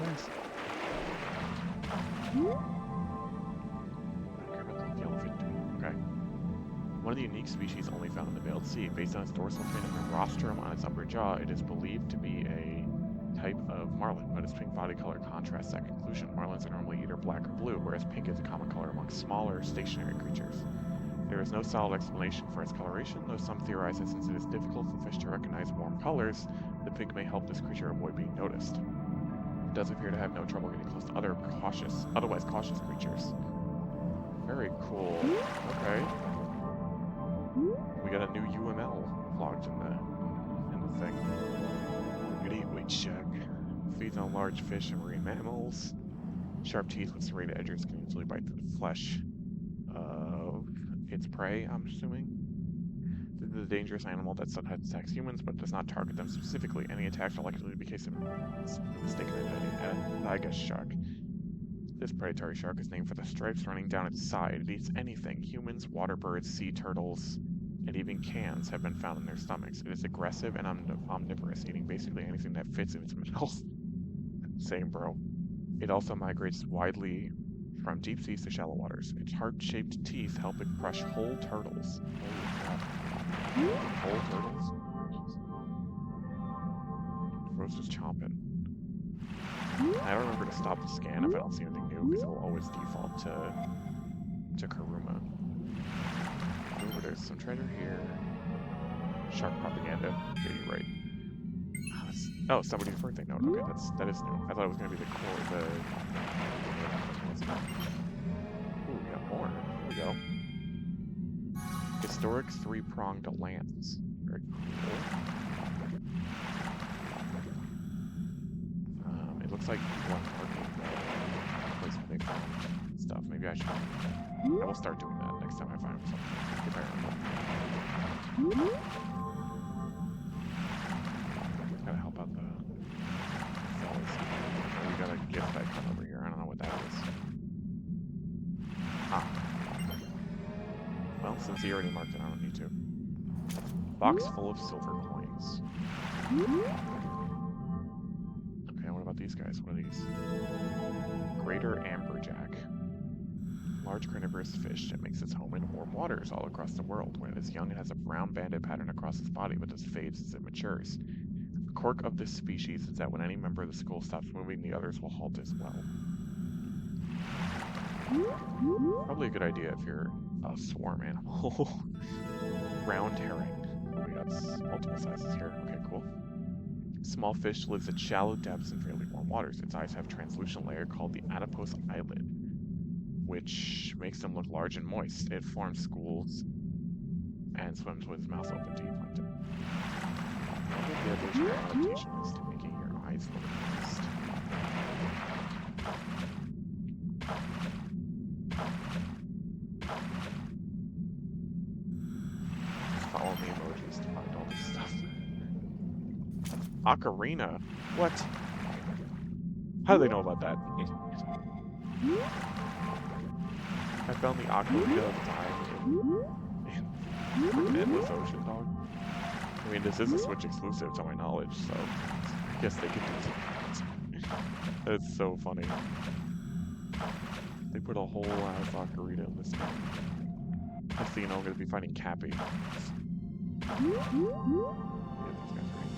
Thanks. Okay. One of the unique species only found in the Veiled Sea. Based on its dorsal fin and the rostrum on its upper jaw, it is believed to be a type of marlin, but its pink body color contrasts that conclusion. Marlins are normally either black or blue, whereas pink is a common color among smaller, stationary creatures. There is no solid explanation for its coloration, though some theorize that since it is difficult for fish to recognize warm colors, the pink may help this creature avoid being noticed. It does appear to have no trouble getting close to otherwise cautious creatures. Very cool. Okay. We got a new UML logged in the thing. Good eat white shark. Feeds on large fish and marine mammals. Sharp teeth with serrated edges can easily bite through the flesh of its prey, I'm assuming. This is a dangerous animal that sometimes attacks humans, but does not target them specifically. Any attacks are likely to be case of mistaken identity. A Tiger shark. This predatory shark is named for the stripes running down its side. It eats anything. Humans, water birds, sea turtles, and even cans have been found in their stomachs. It is aggressive and omnivorous, eating basically anything that fits in its mouth. Same, bro. It also migrates widely from deep seas to shallow waters. Its heart-shaped teeth help it crush whole turtles. Holy crap. Whole turtles? Bro's just chomping. I don't remember to stop the scan if I don't see anything new, because it will always default to Karuma. Ooh, there's some treasure here. Shark propaganda. Yeah, you're right. Oh, somebody's birthday note. Okay, that is new. I thought it was gonna be the core. Ooh, we got more. Here we go. Historic three-pronged lance. Very cool. It looks like people are marking the place where they found stuff. Maybe I should. I will start doing that next time I find something, if I remember. Gotta help out the fellas. Oh, we got a gift icon over here. I don't know what that is. Ah. Well, since he already marked it, I don't need to. Box full of silver coins. Okay, what about these guys? What are these? Greater amberjack. Large carnivorous fish that makes its home in warm waters all across the world. When it is young, it has a brown banded pattern across its body, but this fades as it matures. The quirk of this species is that when any member of the school stops moving, the others will halt as well. Probably a good idea if you're a swarm animal. Round herring. Oh, we got multiple sizes here. Okay, cool. Small fish lives at shallow depths in fairly warm waters. Its eyes have a translucent layer called the adipose eyelid, which makes them look large and moist. It forms schools and swims with its mouth open to eat plankton. What would the evolutionary adaptation is to making your eyes look moist? Just follow the emojis to find all this stuff. Ocarina? What? How do they know about that? I found the Ocarina of Time in freaking Endless Ocean, dog. I mean, this is a Switch exclusive to my knowledge, so I guess they could do that. That's so funny. They put a whole ass Ocarina in this game. Next thing you know, I'm going to be fighting Cappy. Get these guys right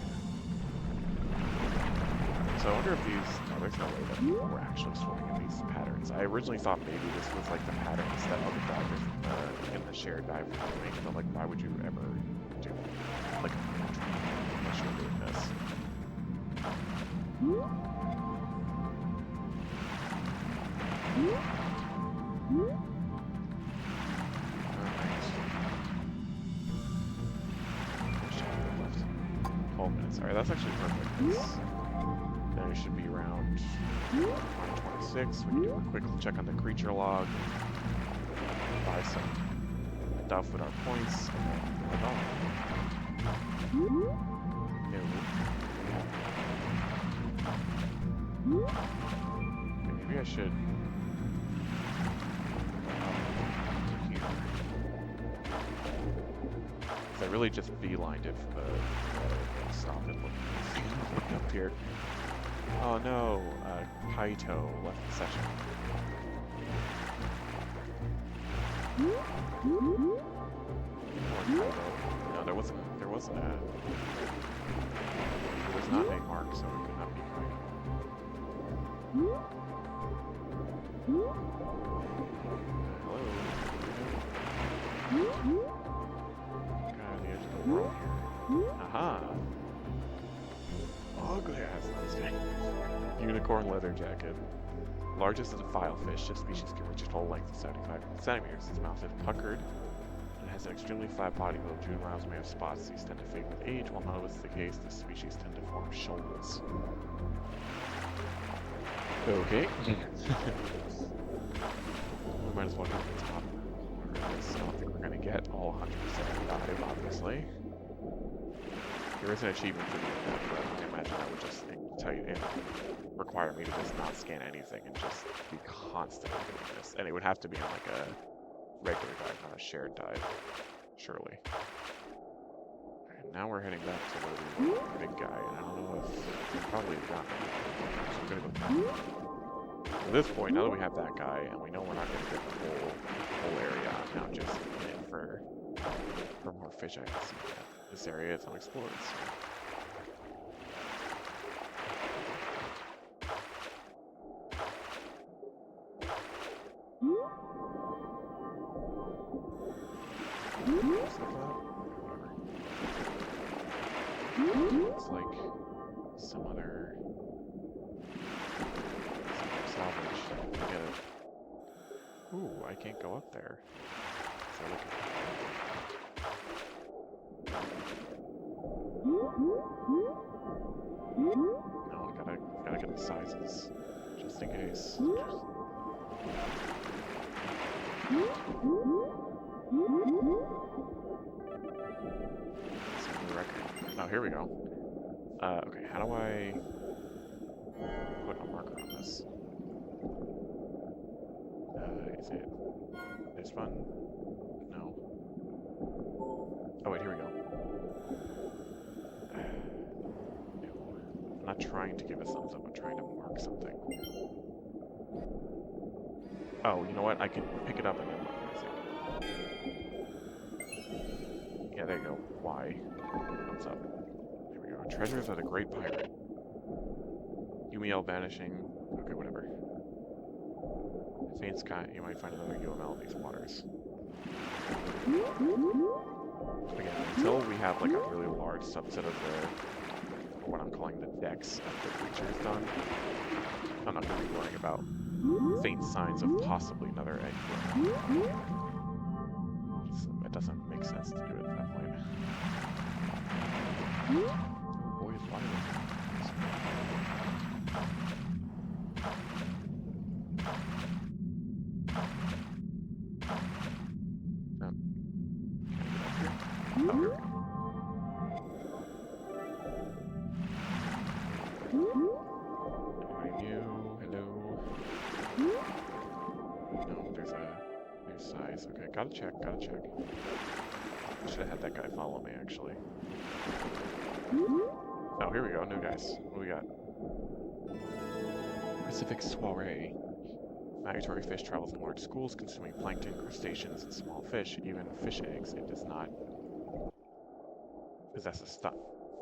here. So I wonder if these... No, there's no way that we're actually swimming in these patterns. I originally thought maybe this was like the patterns that other divers in the shared dive were doing, but like why would you ever do like a unless you're doing this? Alright. 12 minutes. Alright, that's actually perfect. Then it should be around 26. We can do a quick check on the creature log, buy some stuff with our points, and then we're on. Okay, maybe I should here. Because I really just beelined it for the stop and look up here. Oh no, Kaito left the session. Or Kaito. No, there wasn't a... There was not a mark, so it could not be Kaito. Hello? Kind of the edge of the world here. Aha! Ugly ass thing. Unicorn leather jacket. Largest of the filefish, this species can reach a total length of 75 centimeters. Its mouth is puckered and has an extremely flat body, though juveniles may have spots. These tend to fade with age, while not always the case, this species tend to form shoals. Okay. We might as well go to the top. I don't think we're going to get all 100% dive, obviously. There is an achievement for doing that, but I imagine that would just tell you it require me to just not scan anything and just be constantly doing this. And it would have to be on like a regular dive, not a shared dive, surely. And now we're heading back to where we were with the big guy, and I don't know if we've probably gotten it. So I'm gonna go down. At this point, now that we have that guy, and we know we're not gonna get the whole area, I'm now just in it for more fish I can see. This area is unexplored, so. Looks like some other salvage. Get it. Ooh, I can't go up there. So look no, I gotta get the sizes, just in case. Oh, here we go. Okay, how do I put a marker on this? Is it this one? No. Oh wait, here we go. No. I'm not trying to give a thumbs up, I'm trying to mark something. Oh, you know what? I can pick it up and then mark it, I think. Yeah, there you go. Y. Thumbs up. There we go. Treasures of the Great Pirate. UML vanishing. Okay, whatever. Faint sky. You might find another UML in these waters. Again, until we have like a really large subset of the, what I'm calling the decks of the creatures done, I'm not going to be worrying about faint signs of possibly another egg. It doesn't make sense to do it at that point. Boy, is wild. Oh, here we go. Anybody new? Hello? No, there's size. Okay, gotta check. I should have had that guy follow me, actually. Oh, here we go, new guys. What do we got? Pacific Soiree. Migratory fish travels in large schools, consuming plankton, crustaceans, and small fish, even fish eggs. It does not possess a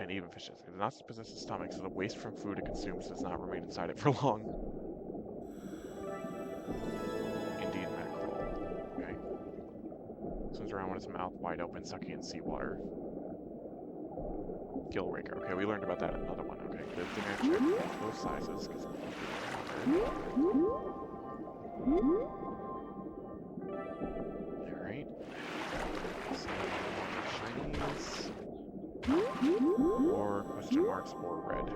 and even fishes. It does not possess a stomach, so the waste from food it consumes does not remain inside it for long. Indeed, mackerel. Okay. Swims around with its mouth wide open, sucking in seawater. Gill raker. Okay, we learned about that in another one. Okay, good thing I checked both those sizes, because alright. Some more shinies. Or question marks or red.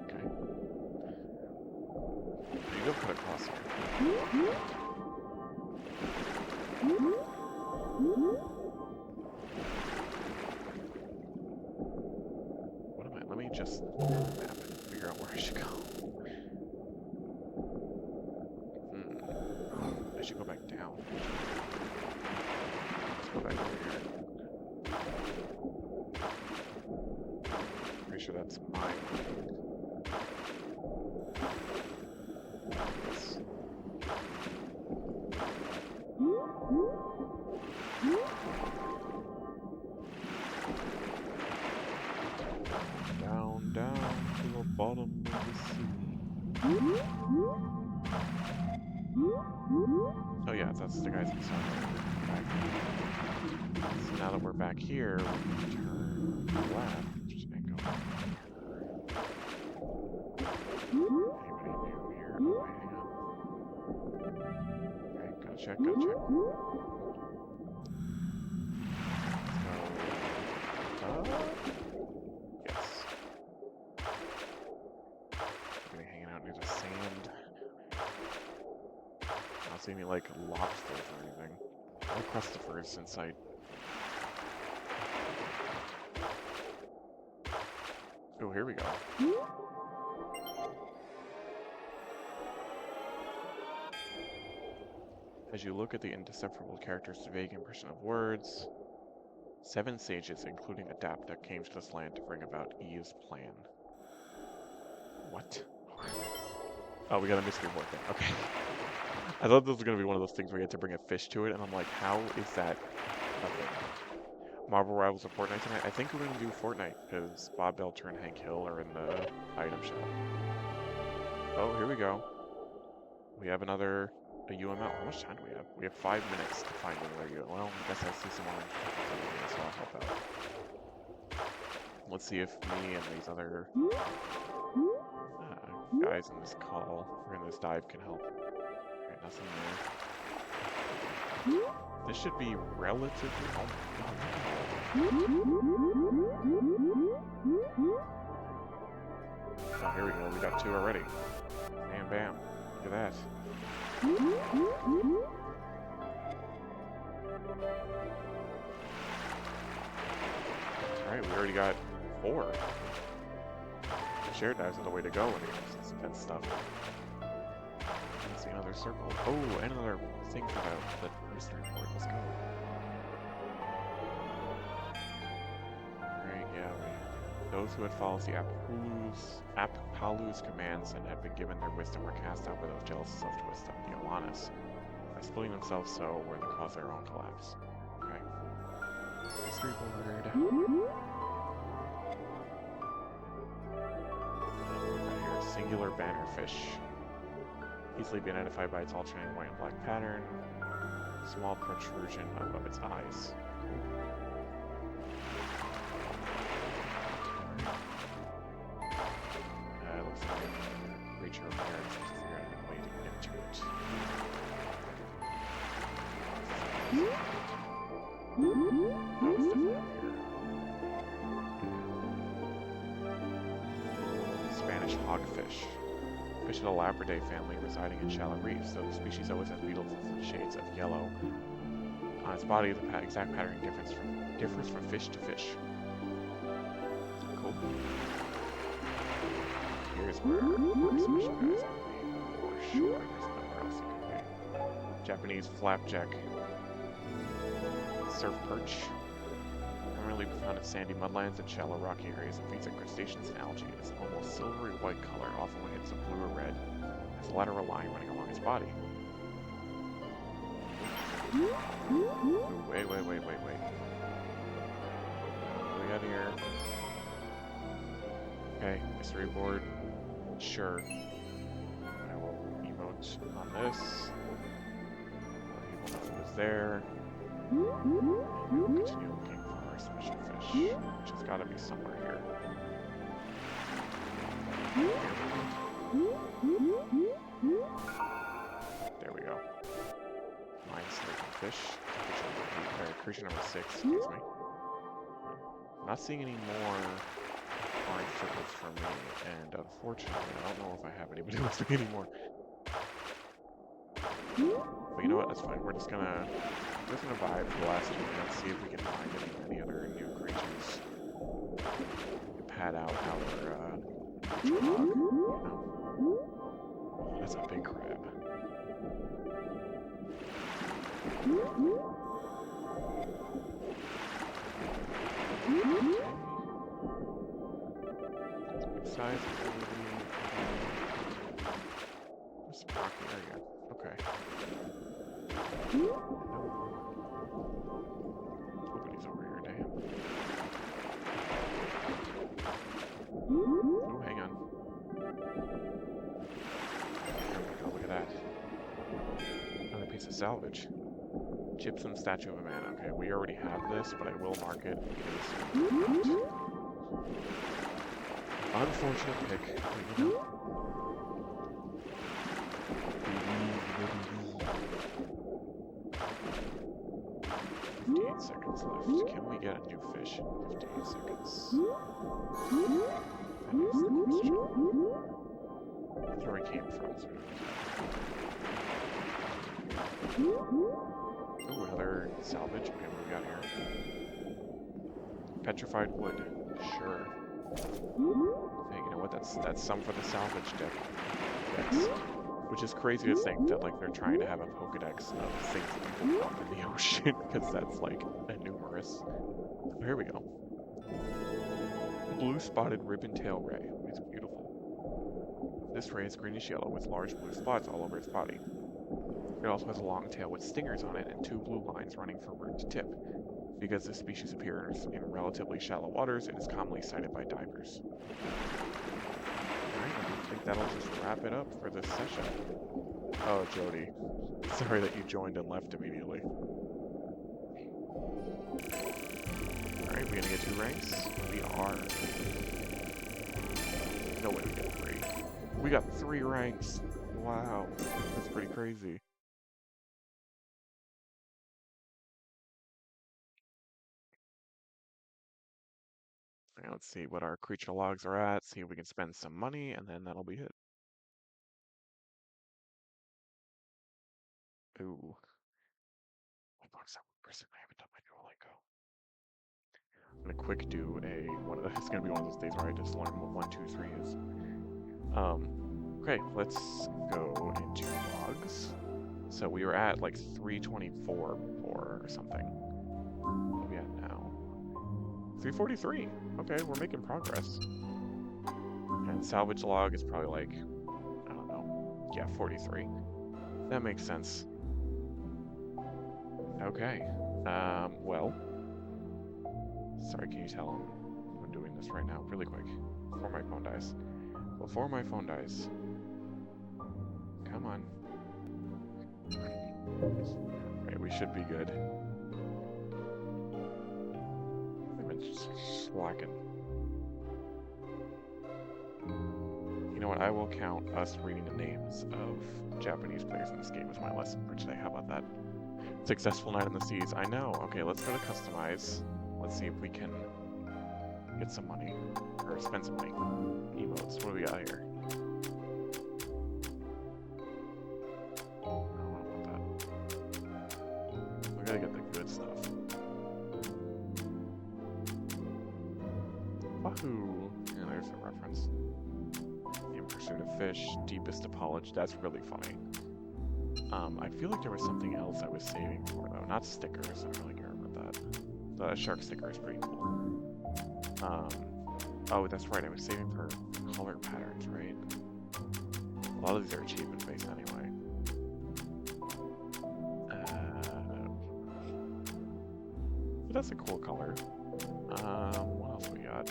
Okay. You go cut across here. What am I? Let me just map it and figure out where I should go. I should go back down. Let's go back over here. Pretty sure that's mine. Yes. Down, down to the bottom of the sea. Oh yeah, that's the guys inside. So now that we're back here, we can turn left and go back here. Anybody new here? Oh, hang on. Okay, gotta check, gotta check. Yes. Gonna hanging out near the sand. Not see any like lobsters or anything. No crustifers in sight. Oh, here we go. As you look at the indecipherable character's vague impression of words, 7 sages, including Adapta, came to this land to bring about Eve's plan. What? Oh, we got a mystery board thing. Okay. I thought this was going to be one of those things where you had to bring a fish to it, and I'm like, how is that a thing? Marble Rivals of Fortnite tonight? I think we're going to do Fortnite, because Bob Belcher and Hank Hill are in the item shop. Oh, here we go. We have another a UML. How much time do we have? We have 5 minutes to find another UML. Well, I guess I see some orange over here, so I'll help out. Let's see if me and these other guys in this call, or in this dive, can help. Alright, nothing there. This should be relatively... Oh, here we go. We got 2 already. Bam, bam. Look at that. Alright, we already got 4. Shared dives are the way to go when it comes to this event stuff. Let's see another circle. Oh, and another thing for the mystery board. Let's go. Alright, yeah, those who had followed the Appalu's commands and had been given their wisdom were cast out by those jealous self-twist of the Alanis, by splitting themselves so were the cause of their own collapse. Okay. Mystery board. Singular bannerfish. Easily be identified by its alternating white and black pattern. Small protrusion above its eyes. Looks like a creature of parents to figure out a way to get to it. That was definitely here. Spanish hogfish. Fish of the Labridae family residing in shallow reefs, though the species always has beetles in shades of yellow. On its body, the exact pattern differs from fish to fish. Cool. Here's where our special guys are made, for sure. There's nowhere else it could be. Japanese flapjack. Surf perch. primarily found in sandy mudlands and shallow rocky areas and feeds on crustaceans and algae. It's almost silvery white color, often when it's a blue or red. It has a lateral line running along its body. Ooh, wait. What do we got here? Okay, mystery board. Sure. I will emote on this. He will know who is there. And we will continue looking for our special fish, which has got to be somewhere here. There we go. Mine station fish. Creature number 6, excuse me. I'm not seeing any more orange triplets for me, and unfortunately, I don't know if I have anybody who wants to get any more. But you know what? That's fine. We're just gonna vibe for the last 2 minutes, see if we can find any other new creatures. Pad out our creature log. Oh, that's a big crab. Size there's some rocky area. Okay. Nobody's over here, damn. Oh, hang on. There we go, look at that. Another piece of salvage. Gypsum statue of a man. Okay, we already have this, but I will mark it in case. Unfortunate pick, but you know. 58 seconds left. Can we get a new fish in 58 seconds? That is the question. That's where I came from. Ooh, another salvage. Okay, what do we got here? Petrified wood. Sure. Hey, you know what? That's some for the salvage decks. Which is crazy to think that like they're trying to have a Pokedex of things that people found in the ocean, because that's like numerous. Oh, here we go. Blue spotted ribbon-tail ray. It's beautiful. This ray is greenish yellow with large blue spots all over its body. It also has a long tail with stingers on it and 2 blue lines running from root to tip. Because this species appears in relatively shallow waters, it is commonly sighted by divers. Alright, I think that'll just wrap it up for this session. Oh, Jody. Sorry that you joined and left immediately. Alright, we gonna get 2 ranks? We are. No way we get 3. We got 3 ranks! Wow, that's pretty crazy. Alright, let's see what our creature logs are at, see if we can spend some money, and then that'll be it. Ooh. My bonus that person, I haven't done my Duolingo. I'm gonna quick do it's gonna be one of those days where I just learn what 1, 2, 3 is. Okay, let's go into logs. So we were at like 324 before or something. What are we at now? 343. Okay, we're making progress. And salvage log is probably like, I don't know. Yeah, 43. That makes sense. Okay. Well. Sorry, can you tell I'm doing this right now, really quick, before my phone dies. Before my phone dies. Come on. Okay, we should be good. I've been just slacking. You know what? I will count us reading the names of Japanese players in this game as my lesson for today. How about that? Successful night on the seas. I know. Okay, let's go to customize. Let's see if we can get some money. Or spend some money. Emotes. What do we got here? Oh, I don't want that. We gotta get the good stuff. Wahoo! Yeah, there's a reference. In pursuit of fish, deepest apology. That's really funny. I feel like there was something else I was saving for though. Not stickers. I don't really care about that. The shark sticker is pretty cool. Oh, that's right. I was saving for color patterns, right? A lot of these are achievement based anyway. But that's a cool color. What else we got?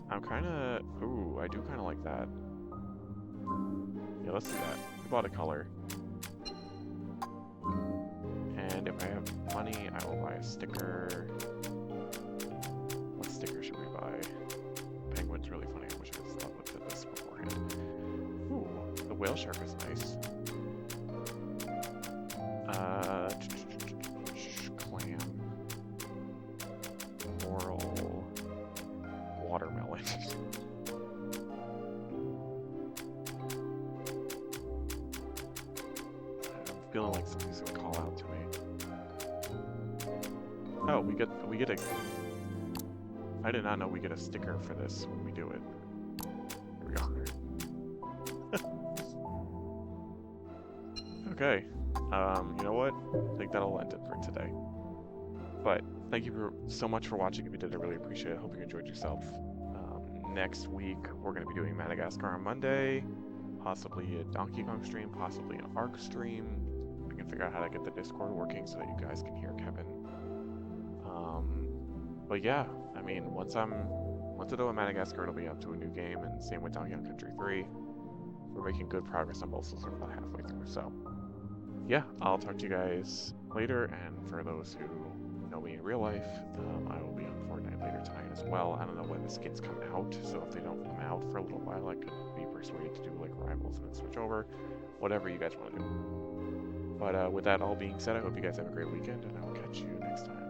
I'm kind of... Ooh, I do kind of like that. Yeah, let's do that. We bought a color. And if I have money, I will buy a sticker. What sticker should we buy? Penguin's really funny. I wish I had looked at this beforehand. Ooh, the whale shark is nice. Clam. Coral. Watermelon. I'm feeling like somebody's gonna call out to me. Oh, we get a... I did not know we get a sticker for this when we do it. Here we go. Okay. You know what? I think that'll end it for today. But thank you so much for watching. If you did, I really appreciate it. Hope you enjoyed yourself. Next week, we're going to be doing Madagascar on Monday. Possibly a Donkey Kong stream. Possibly an Ark stream. We can figure out how to get the Discord working so that you guys can hear Kevin. But yeah, I mean, once I do a Madagascar, it'll be up to a new game, and same with Donkey Kong Country 3. We're making good progress on both, so we're about halfway through. So yeah, I'll talk to you guys later, and for those who know me in real life, I will be on Fortnite later tonight as well. I don't know when the skins come out, so if they don't come out for a little while, I could be persuaded to do like Rivals and then switch over. Whatever you guys want to do. But with that all being said, I hope you guys have a great weekend, and I will catch you next time.